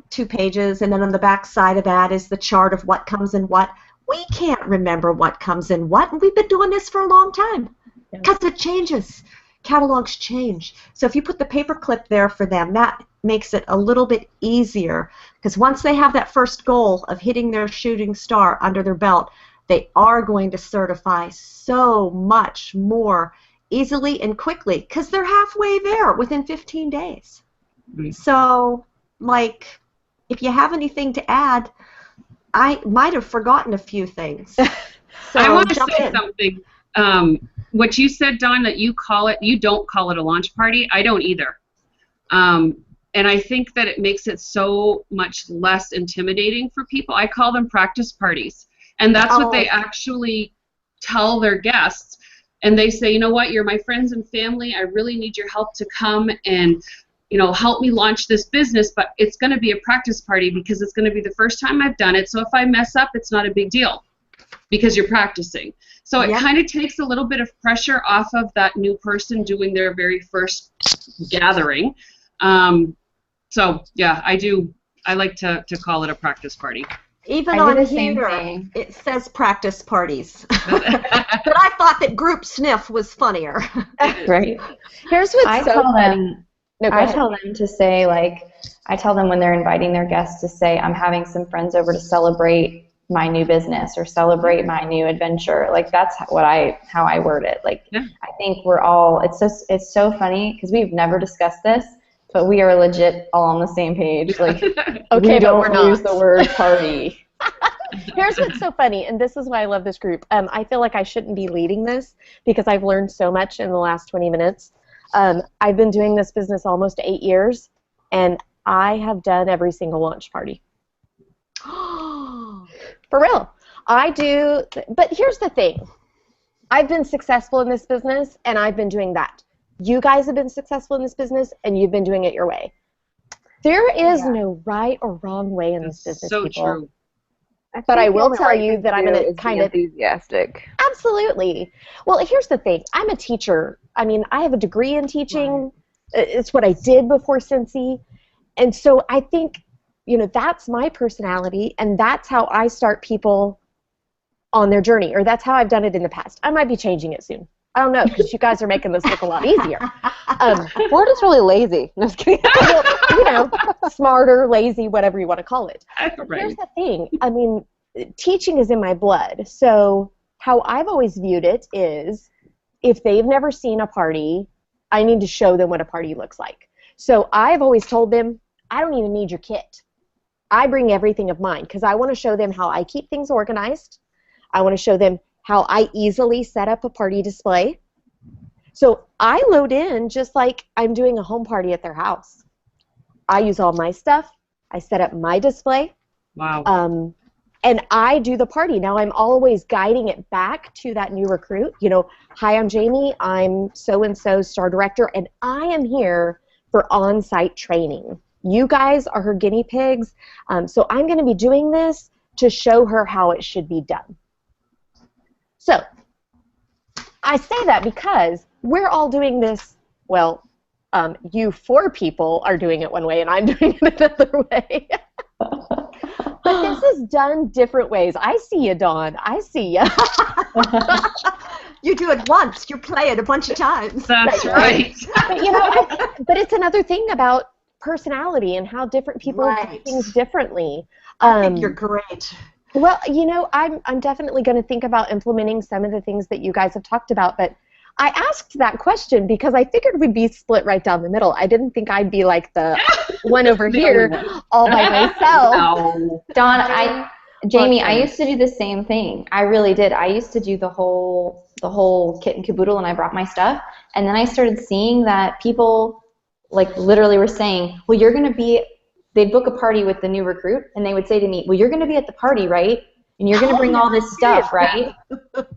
2 pages, and then on the back side of that is the chart of what comes in what. We can't remember what comes in what, and we've been doing this for a long time because it changes. Catalogs change. So if you put the paper clip there for them, that makes it a little bit easier, because once they have that first goal of hitting their shooting star under their belt, they are going to certify so much more easily and quickly because they're halfway there within 15 days. So, like, if you have anything to add, I might have forgotten a few things. So I want to say something. What you said, Dawn, that you don't call it a launch party. I don't either. And I think that it makes it so much less intimidating for people. I call them practice parties. And that's what they actually tell their guests. And they say, you know what, you're my friends and family. I really need your help to come and, you know, help me launch this business. But it's going to be a practice party because it's going to be the first time I've done it. So if I mess up, it's not a big deal because you're practicing. So it kind of takes a little bit of pressure off of that new person doing their very first gathering. So, yeah, I like to call it a practice party. Even on here, it says practice parties. But I thought that group sniff was funnier. Right. Here's what's I tell them to say, like, I tell them when they're inviting their guests to say, I'm having some friends over to celebrate my new business or celebrate my new adventure. Like, that's how I word it. Like, I think we're all, it's so funny because we've never discussed this, but we are legit all on the same page. Like, okay, we don't use the word party. Here's what's so funny, and this is why I love this group. I feel like I shouldn't be leading this because I've learned so much in the last 20 minutes. I've been doing this business almost 8 years, and I have done every single launch party. For real. I do, but here's the thing. I've been successful in this business, and I've been doing that. You guys have been successful in this business, and you've been doing it your way. There is no right or wrong way in this business, so people. True. But I will tell you that I'm going to kind of enthusiastic. Absolutely. Well, here's the thing. I'm a teacher. I mean, I have a degree in teaching. Right. It's what I did before Cincy. And so I think, you know, that's my personality, and that's how I start people on their journey, or that's how I've done it in the past. I might be changing it soon. I don't know, because you guys are making this look a lot easier. We're just really lazy. No, just kidding. Well, you know, smarter, lazy, whatever you want to call it. But Right. here's the thing. I mean, teaching is in my blood. So how I've always viewed it is, if they've never seen a party, I need to show them what a party looks like. So I've always told them, I don't even need your kit. I bring everything of mine because I want to show them how I keep things organized. I want to show them how I easily set up a party display. So I load in just like I'm doing a home party at their house. I use all my stuff. I set up my display. Wow. And I do the party. Now I'm always guiding it back to that new recruit. You know, hi, I'm Jamie. I'm so-and-so star director, and I am here for on-site training. You guys are her guinea pigs. So I'm going to be doing this to show her how it should be done. So I say that because we're all doing this, well, you 4 people are doing it one way and I'm doing it another way. But this is done different ways. I see you, Dawn. I see you. You do it once, you play it a bunch of times. That's right. But, you know, but it's another thing about personality and how different people do things differently. I think you're great. Well, you know, I'm definitely going to think about implementing some of the things that you guys have talked about, but I asked that question because I figured we'd be split right down the middle. I didn't think I'd be like the one over here all by myself. No. Dawn, Jamie, I used to do the same thing. I really did. I used to do the whole kit and caboodle, and I brought my stuff, and then I started seeing that people like literally were saying, well, you're going to be, they'd book a party with the new recruit, and they would say to me, well, you're going to be at the party, right? And you're going to bring all this stuff, right?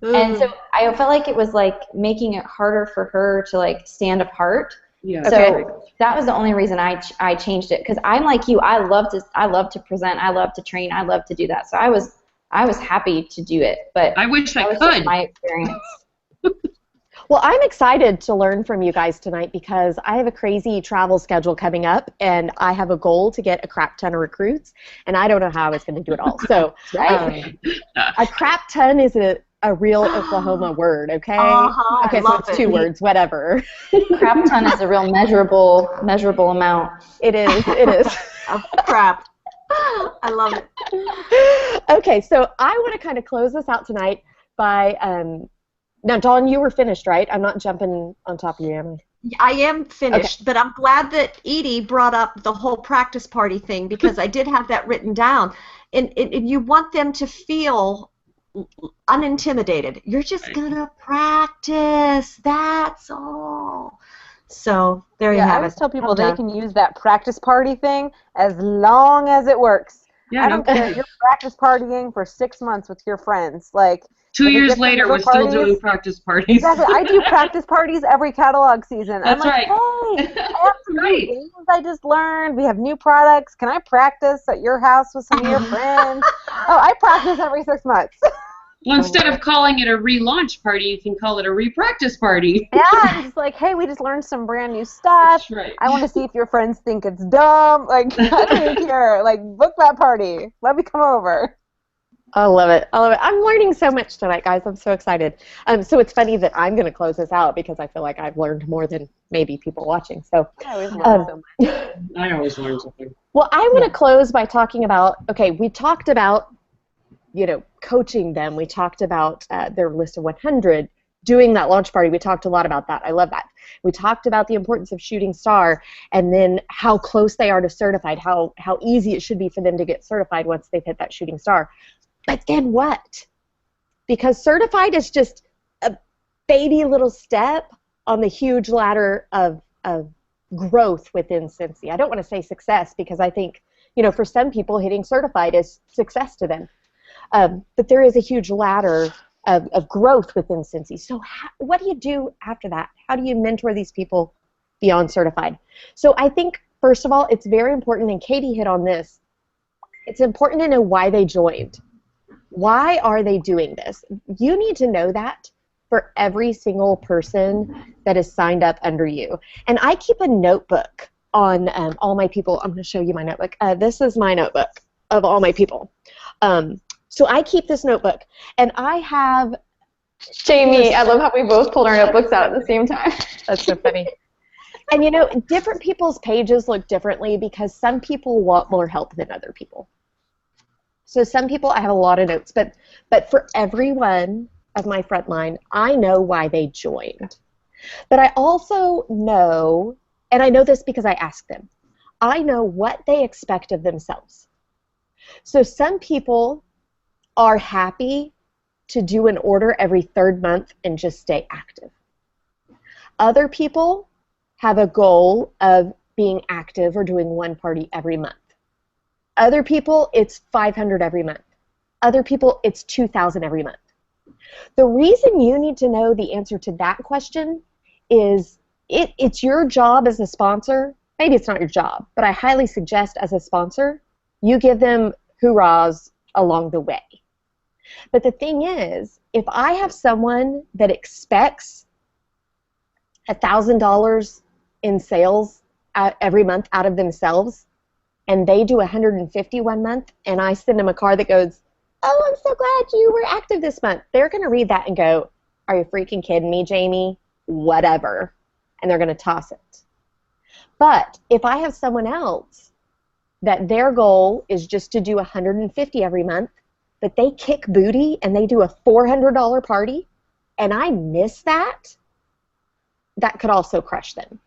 And so I felt like it was like making it harder for her to like stand apart. Yeah. So that was the only reason I changed it, because I'm like you. I love to present. I love to train. I love to do that. So I was I was happy to do it, but I wish I that was could. just my experience. Well, I'm excited to learn from you guys tonight because I have a crazy travel schedule coming up, and I have a goal to get a crap ton of recruits, and I don't know how I was going to do it all. So a crap ton is a real Oklahoma word, okay? Uh-huh, okay, I so love it's 2 words, whatever. Crap ton is a real measurable amount. It is. Oh, crap. I love it. Okay, so I want to kind of close this out tonight by now, Dawn, you were finished, right? I'm not jumping on top of you, am I? I am finished, but I'm glad that Edie brought up the whole practice party thing because I did have that written down. And you want them to feel unintimidated. You're just going to practice. That's all. So there you have it. I always tell people they can use that practice party thing as long as it works. Yeah, I don't care if you're practice partying for 6 months with your friends. Like 2 years later, we're still doing practice parties. Exactly. I do practice parties every catalog season. That's I'm like, right. hey, I have some new games I just learned. We have new products. Can I practice at your house with some of your friends? Oh, I practice every 6 months. Well, instead of calling it a relaunch party, you can call it a re-practice party. Yeah, it's like, hey, we just learned some brand new stuff. That's right. I want to see if your friends think it's dumb. Like, I don't care. Like, book that party. Let me come over. I love it. I love it. I'm learning so much tonight, guys. I'm so excited. So it's funny that I'm going to close this out because I feel like I've learned more than maybe people watching. So I always learn so much. I always learn something. Well, I want to close by talking about, okay, we talked about, coaching them. We talked about their list of 100, doing that launch party. We talked a lot about that. I love that. We talked about the importance of shooting star and then how close they are to certified, how easy it should be for them to get certified once they've hit that shooting star. But then what? Because certified is just a baby little step on the huge ladder of growth within Cincy. I don't want to say success because I think, for some people hitting certified is success to them. But there is a huge ladder of growth within Cincy. So what do you do after that? How do you mentor these people beyond certified? So I think, first of all, it's very important, and Katie hit on this, it's important to know why they joined. Why are they doing this? You need to know that for every single person that is signed up under you. And I keep a notebook on all my people. I'm going to show you my notebook. This is my notebook of all my people. So I keep this notebook, and I have... Jamie, I love how we both pulled our notebooks out at the same time. That's so funny. And different people's pages look differently because some people want more help than other people. So some people, I have a lot of notes, but for every one of my frontline, I know why they joined. But I also know, and I know this because I ask them, I know what they expect of themselves. So some people are happy to do an order every 3rd month and just stay active. Other people have a goal of being active or doing one party every month. Other people, it's 500 every month. Other people, it's 2,000 every month. The reason you need to know the answer to that question is it's your job as a sponsor. Maybe it's not your job, but I highly suggest as a sponsor, you give them hoorahs along the way. But the thing is, if I have someone that expects $1,000 in sales every month out of themselves, and they do 150 one month, and I send them a card that goes, oh, I'm so glad you were active this month, they're going to read that and go, are you freaking kidding me, Jamie? Whatever. And they're going to toss it. But if I have someone else that their goal is just to do 150 every month, but they kick booty and they do a $400 party, and I miss that, that could also crush them.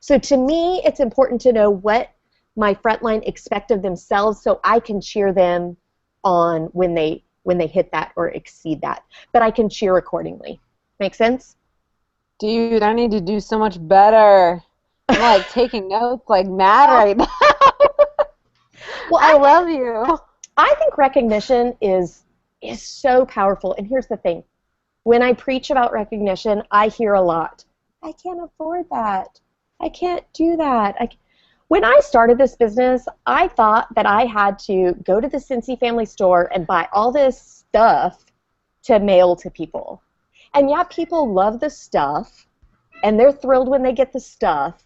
So to me, it's important to know what my frontline expect of themselves so I can cheer them on when they hit that or exceed that. But I can cheer accordingly. Make sense? Dude, I need to do so much better. I'm like taking notes like mad right now. Well, I love you. I think recognition is so powerful. And here's the thing. When I preach about recognition, I hear a lot, I can't afford that. I can't do that. When I started this business, I thought that I had to go to the Cincy family store and buy all this stuff to mail to people. And yeah, people love the stuff, and they're thrilled when they get the stuff.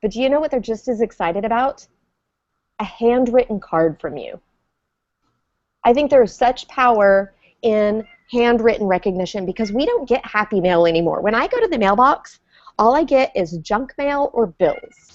But do you know what they're just as excited about? A handwritten card from you. I think there is such power in handwritten recognition because we don't get happy mail anymore. When I go to the mailbox, all I get is junk mail or bills.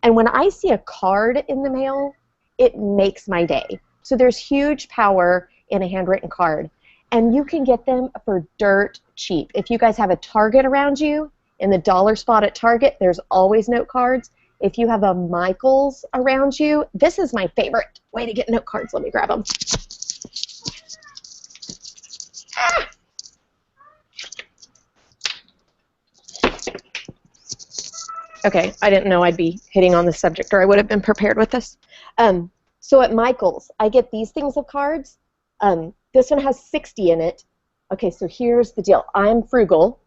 And when I see a card in the mail, it makes my day. So there's huge power in a handwritten card. And you can get them for dirt cheap. If you guys have a Target around you, in the dollar spot at Target, there's always note cards. If you have a Michael's around you, this is my favorite way to get note cards. Let me grab them. Ah! Okay, I didn't know I'd be hitting on this subject, or I would have been prepared with this. So at Michael's, I get these things of cards. This one has 60 in it. Okay, so here's the deal. I'm frugal.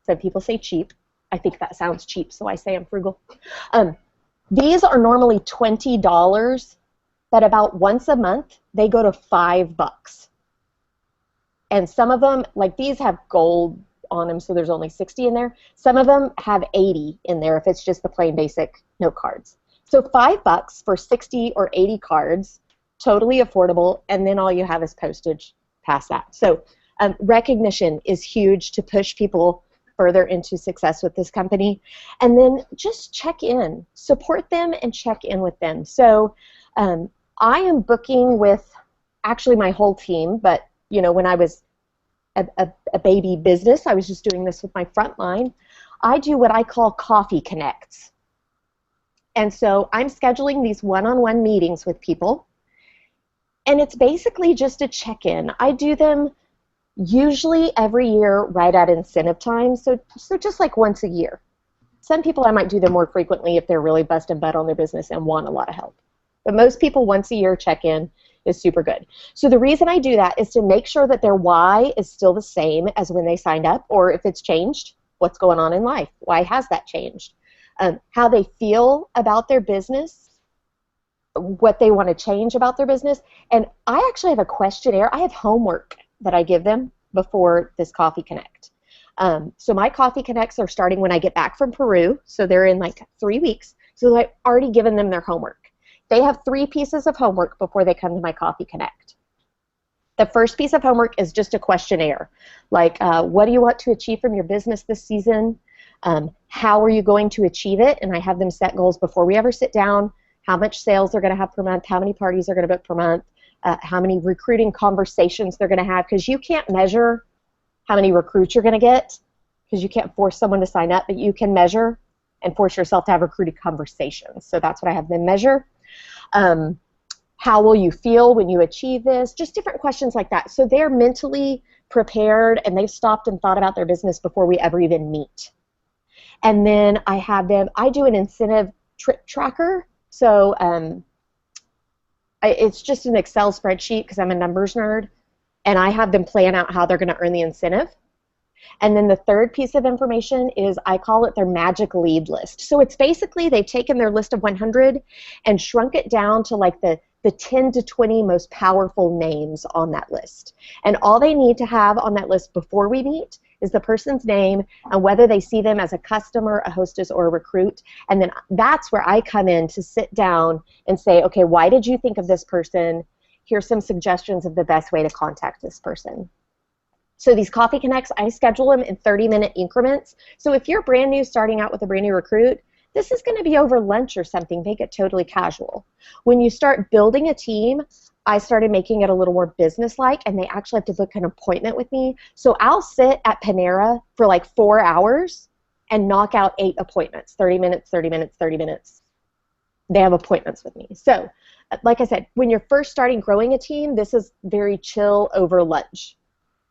Some people say cheap. I think that sounds cheap, so I say I'm frugal. These are normally $20, but about once a month, they go to $5. And some of them, like these have gold on them, so there's only 60 in there. Some of them have 80 in there if it's just the plain basic note cards. So $5 for 60 or 80 cards, totally affordable, and then all you have is postage past that. So recognition is huge to push people further into success with this company. And then just check in. Support them and check in with them. So I am booking with actually my whole team, but you know, when I was a baby business, I was just doing this with my front line. I do what I call coffee connects. And so I'm scheduling these one-on-one meetings with people, and it's basically just a check-in. I do them usually every year right at incentive time, so just like once a year. Some people I might do them more frequently if they're really busting butt on their business and want a lot of help. But most people once a year check-in is super good. So the reason I do that is to make sure that their why is still the same as when they signed up, or if it's changed, what's going on in life? Why has that changed? How they feel about their business, what they want to change about their business. And I actually have a questionnaire. I have homework that I give them before this Coffee Connect. So my Coffee Connects are starting when I get back from Peru, so they're in like 3 weeks. So I've already given them their homework. They have 3 pieces of homework before they come to my Coffee Connect. The first piece of homework is just a questionnaire, like what do you want to achieve from your business this season? How are you going to achieve it? And I have them set goals before we ever sit down, how much sales they're going to have per month, how many parties they're going to book per month, how many recruiting conversations they're going to have, because you can't measure how many recruits you're going to get, because you can't force someone to sign up, but you can measure and force yourself to have recruiting conversations. So that's what I have them measure. How will you feel when you achieve this? Just different questions like that. So they're mentally prepared and they've stopped and thought about their business before we ever even meet. And then I have them, I do an incentive trip tracker. So it's just an Excel spreadsheet because I'm a numbers nerd, and I have them plan out how they're going to earn the incentive. And then the third piece of information is I call it their magic lead list. So it's basically they've taken their list of 100 and shrunk it down to like the 10 to 20 most powerful names on that list. And all they need to have on that list before we meet is the person's name and whether they see them as a customer, a hostess, or a recruit. And then that's where I come in to sit down and say, okay, why did you think of this person? Here's some suggestions of the best way to contact this person. So these Coffee Connects, I schedule them in 30-minute increments. So if you're brand new starting out with a brand new recruit, this is going to be over lunch or something. Make it totally casual. When you start building a team, I started making it a little more business-like, and they actually have to book an appointment with me. So I'll sit at Panera for like 4 hours and knock out 8 appointments, 30 minutes, 30 minutes, 30 minutes. They have appointments with me. So like I said, when you're first starting growing a team, this is very chill over lunch.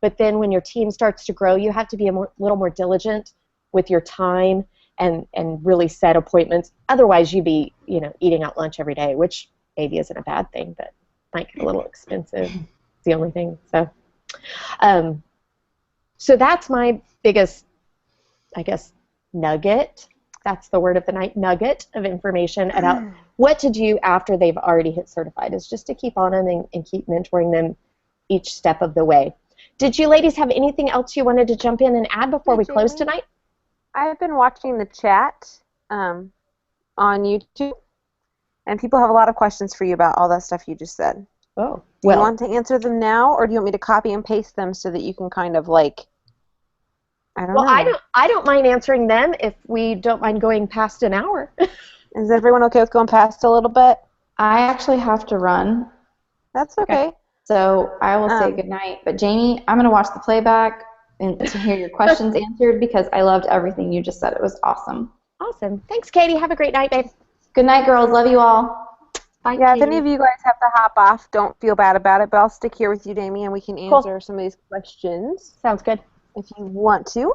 But then when your team starts to grow, you have to be a little more diligent with your time and really set appointments. Otherwise, you'd be, you know, eating out lunch every day, which maybe isn't a bad thing, but might get a little expensive. It's the only thing. So that's my biggest, I guess, nugget that's the word of the night, nugget of information about what to do after they've already hit certified, is just to keep on them and keep mentoring them each step of the way. Did you ladies have anything else you wanted to jump in and add before we close tonight? I've been watching the chat on YouTube, and people have a lot of questions for you about all that stuff you just said. Oh, do you want to answer them now, or do you want me to copy and paste them so that you can kind of like, I don't know. I don't mind answering them if we don't mind going past an hour. Is everyone okay with going past a little bit? I actually have to run. That's okay. So I will say good night. But Jamie, I'm going to watch the playback and to hear your questions answered because I loved everything you just said. It was awesome. Awesome. Thanks, Katie. Have a great night, babe. Good night, girls. Love you all. Bye, yeah, Katie. if any of you guys have to hop off, don't feel bad about it, but I'll stick here with you, Jamie, and we can answer some of these questions. Sounds good. If you want to.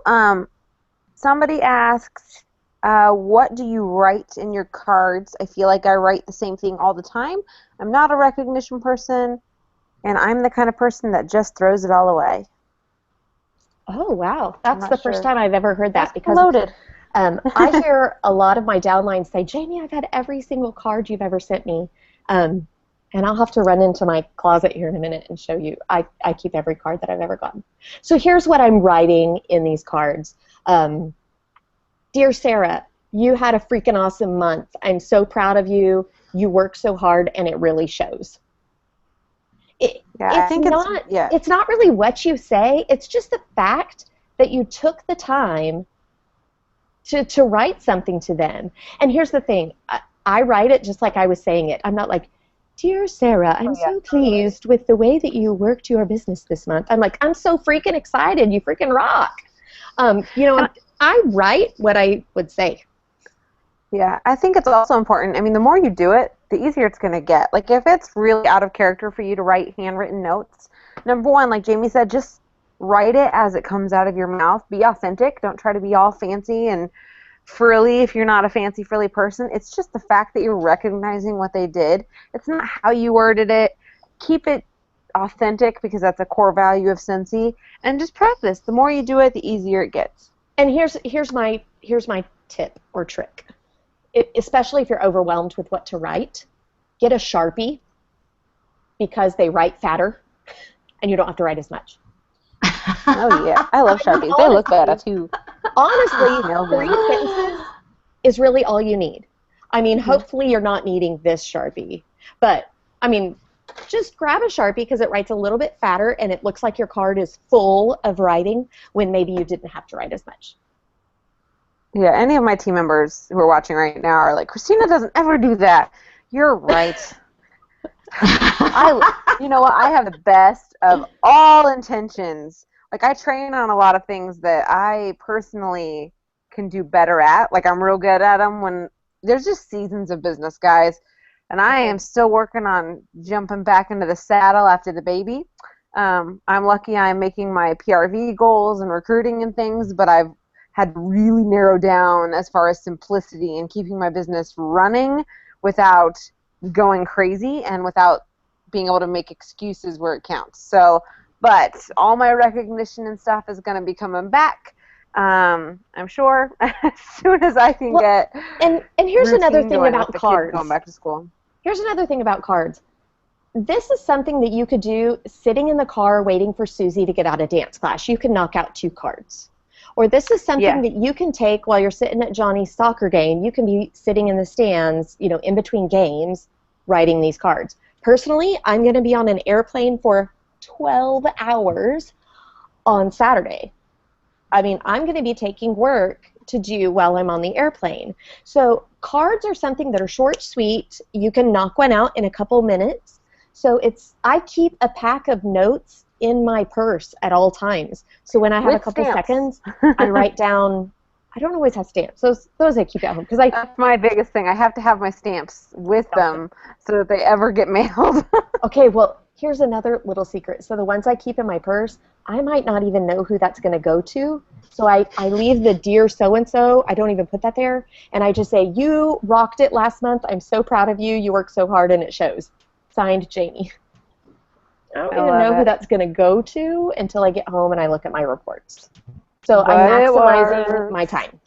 Somebody asks, what do you write in your cards? I feel like I write the same thing all the time. I'm not a recognition person, and I'm the kind of person that just throws it all away. Oh, wow. That's the first time I've ever heard that. That's because loaded. I hear a lot of my downlines say, Jamie, I've had every single card you've ever sent me. And I'll have to run into my closet here in a minute and show you. I keep every card that I've ever gotten. So here's what I'm writing in these cards. Dear Sarah, you had a freaking awesome month. I'm so proud of you. You work so hard, and it really shows. It's not really what you say. It's just the fact that you took the time to write something to them. And here's the thing. I write it just like I was saying it. I'm not like, Dear Sarah, I'm so pleased with the way that you worked your business this month. I'm like, I'm so freaking excited. You freaking rock. I write what I would say. Yeah, I think it's also important. I mean, the more you do it, the easier it's going to get. Like, if it's really out of character for you to write handwritten notes, number one, like Jamie said, just write it as it comes out of your mouth. Be authentic. Don't try to be all fancy and frilly if you're not a fancy, frilly person. It's just the fact that you're recognizing what they did. It's not how you worded it. Keep it authentic because that's a core value of Scentsy. And just practice. The more you do it, the easier it gets. And here's my tip or trick. Especially if you're overwhelmed with what to write, get a Sharpie because they write fatter and you don't have to write as much. Oh, yeah. I love Sharpies. They look better, too. Honestly, 3 sentences is really all you need. I mean, hopefully you're not needing this Sharpie. But, I mean, just grab a Sharpie because it writes a little bit fatter and it looks like your card is full of writing when maybe you didn't have to write as much. Yeah, any of my team members who are watching right now are like, Christina doesn't ever do that. You're right. You know what? I have the best of all intentions. Like, I train on a lot of things that I personally can do better at. Like, I'm real good at them when there's just seasons of business, guys. And I am still working on jumping back into the saddle after the baby. I'm lucky I'm making my PRV goals and recruiting and things, but I've had really narrow down as far as simplicity and keeping my business running without going crazy and without being able to make excuses where it counts. So, but all my recognition and stuff is going to be coming back, I'm sure, as soon as I can get. And here's another thing about cards. Going back to school. Here's another thing about cards. This is something that you could do sitting in the car waiting for Susie to get out of dance class. You can knock out 2 cards. Or this is something that you can take while you're sitting at Johnny's soccer game. You can be sitting in the stands, in between games, writing these cards. Personally, I'm going to be on an airplane for 12 hours on Saturday. I mean, I'm going to be taking work to do while I'm on the airplane. So cards are something that are short, sweet. You can knock one out in a couple minutes. So I keep a pack of notes in my purse at all times. So when I have a couple seconds, I write down. I don't always have stamps. Those I keep at home because That's my biggest thing. I have to have my stamps with them so that they ever get mailed. Okay, well, here's another little secret. So the ones I keep in my purse, I might not even know who that's going to go to. So I leave the dear so-and-so. I don't even put that there. And I just say, you rocked it last month. I'm so proud of you. You worked so hard and it shows. Signed, Jamie. I don't even know who that's going to go to until I get home and I look at my reports. So I'm But it maximizing works. my time.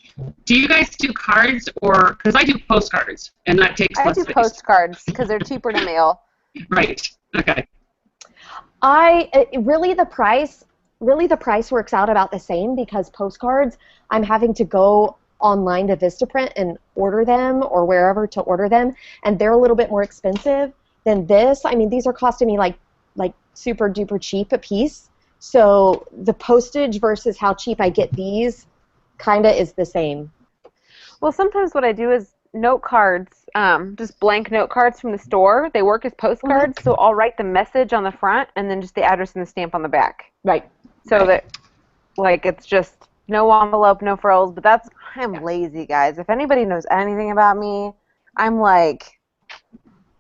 Do you guys do cards or, because I do postcards, and that takes I less do space. postcards because they're cheaper to mail. Right. Okay. Really the price works out about the same, because postcards, I'm having to go online to Vistaprint and order them, or wherever to order them, and they're a little bit more expensive than this. I mean, these are costing me like super duper cheap a piece. So the postage versus how cheap I get these kind of is the same. Well, sometimes what I do is note cards, just blank note cards from the store. They work as postcards, so I'll write the message on the front and then just the address and the stamp on the back. Right. So that, like, it's just no envelope, no frills. But I'm lazy, guys. If anybody knows anything about me, I'm like,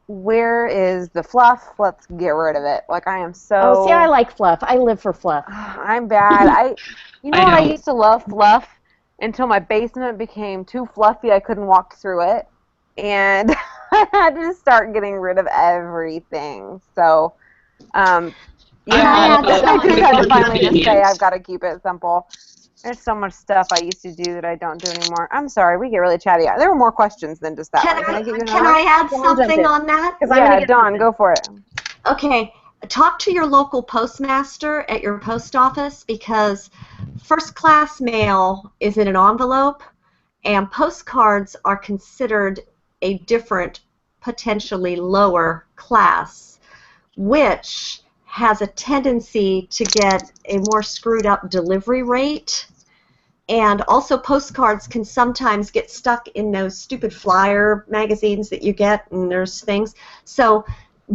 where is the fluff? Let's get rid of it. Like, I am so... Oh, see, I like fluff. I live for fluff. I'm bad. You know what? I used to love fluff until my basement became too fluffy. I couldn't walk through it. And I had to start getting rid of everything. So, yeah, I just had to finally just say I've got to keep it simple. There's so much stuff I used to do that I don't do anymore. I'm sorry, we get really chatty. There were more questions than just that one. Can I give you another? Can I add something on that? Yeah, Dawn, go for it. Okay, talk to your local postmaster at your post office, because first class mail is in an envelope, and postcards are considered a different, potentially lower class, which has a tendency to get a more screwed up delivery rate. And also postcards can sometimes get stuck in those stupid flyer magazines that you get, and there's things. So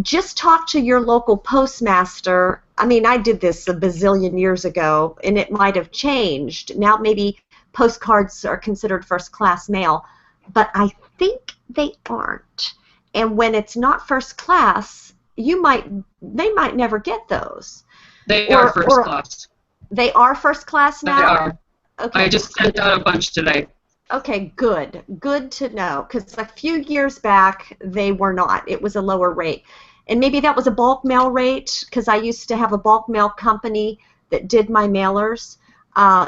just talk to your local postmaster. I mean, I did this a bazillion years ago, and it might have changed. Now maybe postcards are considered first class mail, but I think they aren't. And when it's not first class, they might never get those. They are first class. They are first class now? They are. Okay. I just sent out a bunch today. Okay, good. Good to know, because a few years back, they were not. It was a lower rate. And maybe that was a bulk mail rate, because I used to have a bulk mail company that did my mailers.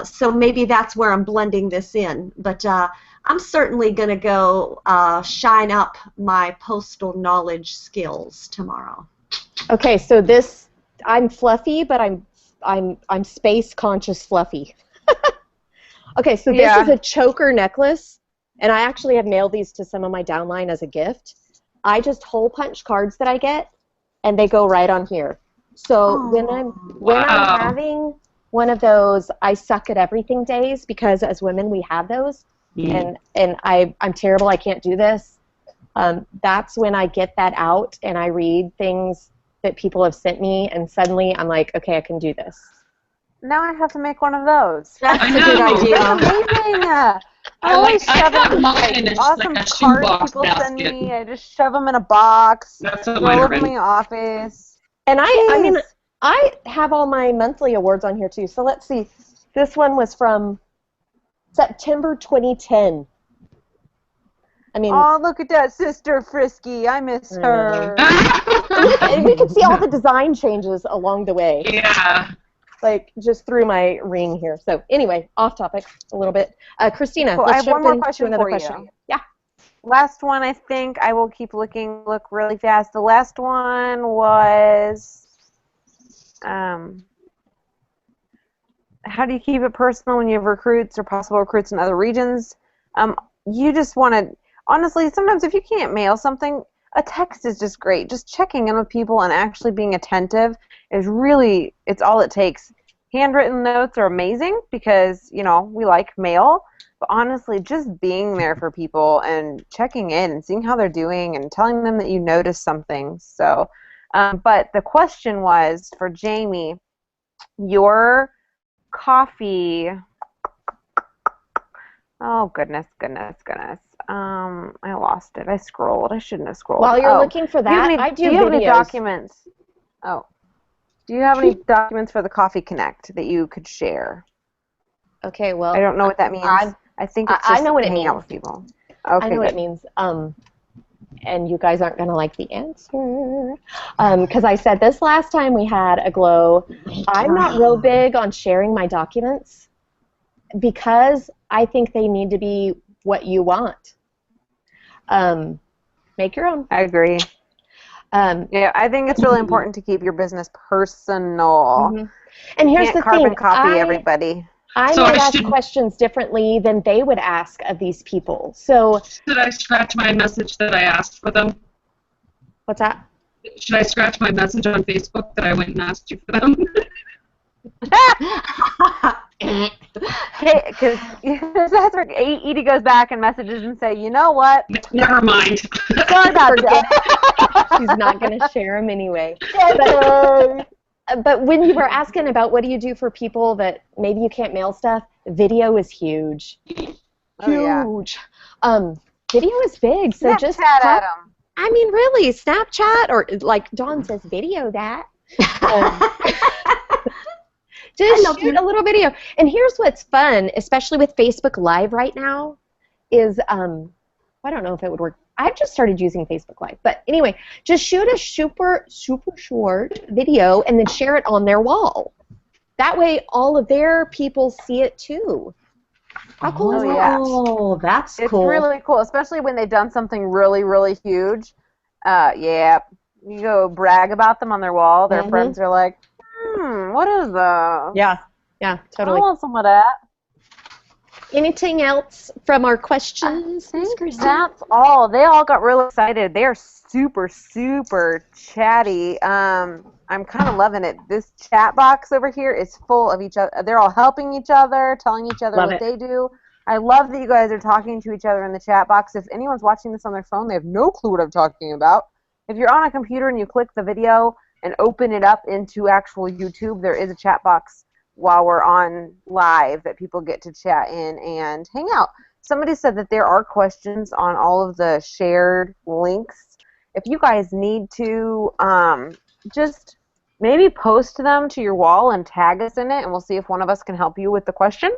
So maybe that's where I'm blending this in. But I'm certainly going to go shine up my postal knowledge skills tomorrow. Okay, so I'm fluffy, but I'm space conscious fluffy. Okay, so this is a choker necklace, and I actually have mailed these to some of my downline as a gift. I just hole punch cards that I get, and they go right on here. So when I'm having one of those I suck at everything days, because as women we have those, and I'm terrible, I can't do this, that's when I get that out and I read things that people have sent me, and suddenly I'm like, okay, I can do this. Now I have to make one of those. That's a good idea. That's amazing. I always shove them in like awesome cards people send me. I just shove them in a box. That's what throw them in my office. And I mean, I have all my monthly awards on here too. So let's see. This one was from September 2010. I mean, oh, look at that Sister Frisky. I miss her. We could see all the design changes along the way. Yeah. Like, just through my ring here. So, anyway, off topic a little bit. Christina, cool. let's jump into another for question. You. Yeah. Last one, I think. I will keep look really fast. The last one was, how do you keep it personal when you have recruits or possible recruits in other regions? You just want to, honestly, sometimes if you can't mail something, a text is just great. Just checking in with people and actually being attentive is really, it's all it takes. Handwritten notes are amazing because, you know, we like mail, but honestly, just being there for people and checking in and seeing how they're doing and telling them that you noticed something. So, but the question was for Jamie, your coffee, oh goodness. I lost it. I scrolled. I shouldn't have scrolled. While you're looking for that, do you have any documents? Oh. Do you have any documents for the Coffee Connect that you could share? Okay, well, I don't know what that means. I think it's just I know what it hanging means. out with people. Okay, I know what it means. And you guys aren't going to like the answer. Because I said this last time we had a glow. I'm not real big on sharing my documents. because I think they need to be what you want. Make your own. I agree. Yeah, I think it's really important to keep your business personal. Mm-hmm. And here's Can't the carbon thing. copy everybody. I might ask questions differently than they would ask of these people. So should I scratch my message that I asked for them? What's that? Should I scratch my message on Facebook that I went and asked you for them? Hey, because that's where Edie goes back and messages and say, you know what? Never mind. Sorry about that. She's not going to share them anyway. But when you were asking about what do you do for people that maybe you can't mail stuff, video is huge. Huge. Yeah. Video is big, so just Snapchat at them. I mean, really, Snapchat, or like Dawn says, video that. Just shoot a little video. And here's what's fun, especially with Facebook Live right now, is I don't know if it would work. I've just started using Facebook Live. But anyway, just shoot a super short video and then share it on their wall. That way all of their people see it too. How cool is that? Yeah. Oh, that's it's cool. It's really cool, especially when they've done something really, really huge. Yeah, you go brag about them on their wall. Their friends are like, what is that? Yeah, totally. I want some of that. Anything else from our questions? That's all. They all got real excited. They are super, super chatty. I'm kind of loving it. This chat box over here is full of each other. They're all helping each other, telling each other what they do. I love that you guys are talking to each other in the chat box. If anyone's watching this on their phone, they have no clue what I'm talking about. If you're on a computer and you click the video and open it up into actual YouTube, there is a chat box while we're on live that people get to chat in and hang out. Somebody said that there are questions on all of the shared links. If you guys need to, just maybe post them to your wall and tag us in it, and we'll see if one of us can help you with the question.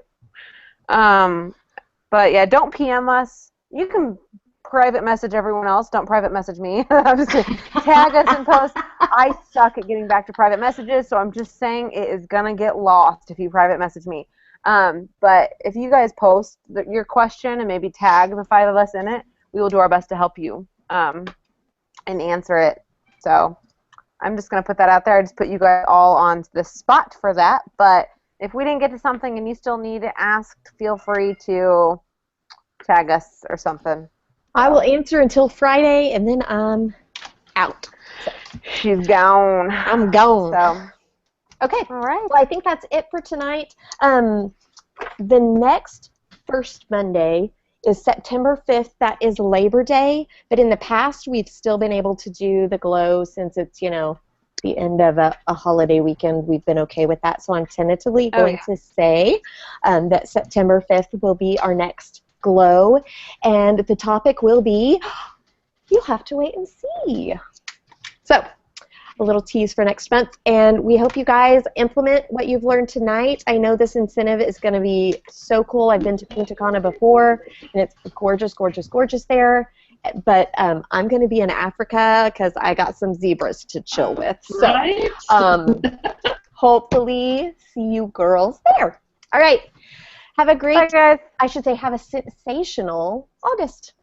But yeah, don't PM us. You can private message everyone else. Don't private message me. I'm just kidding. Tag us and post. I suck at getting back to private messages, so I'm just saying it is going to get lost if you private message me. But if you guys post your question and maybe tag the 5 of us in it, we will do our best to help you and answer it. So I'm just going to put that out there. I just put you guys all on the spot for that. But if we didn't get to something and you still need to ask, feel free to tag us or something. I will answer until Friday, and then I'm out. So. She's gone. I'm gone. So. Okay. All right. Well, I think that's it for tonight. The next first Monday is September 5th. That is Labor Day. But in the past, we've still been able to do the glow since it's, the end of a holiday weekend. We've been okay with that. So I'm tentatively going to say that September 5th will be our next glow, and the topic will be, you'll have to wait and see. So, a little tease for next month, and we hope you guys implement what you've learned tonight. I know this incentive is going to be so cool. I've been to Punta Cana before, and it's gorgeous, gorgeous, gorgeous there. But I'm going to be in Africa because I got some zebras to chill with. So, hopefully see you girls there. All right. Have a great, bye, guys. I should say have a sensational August.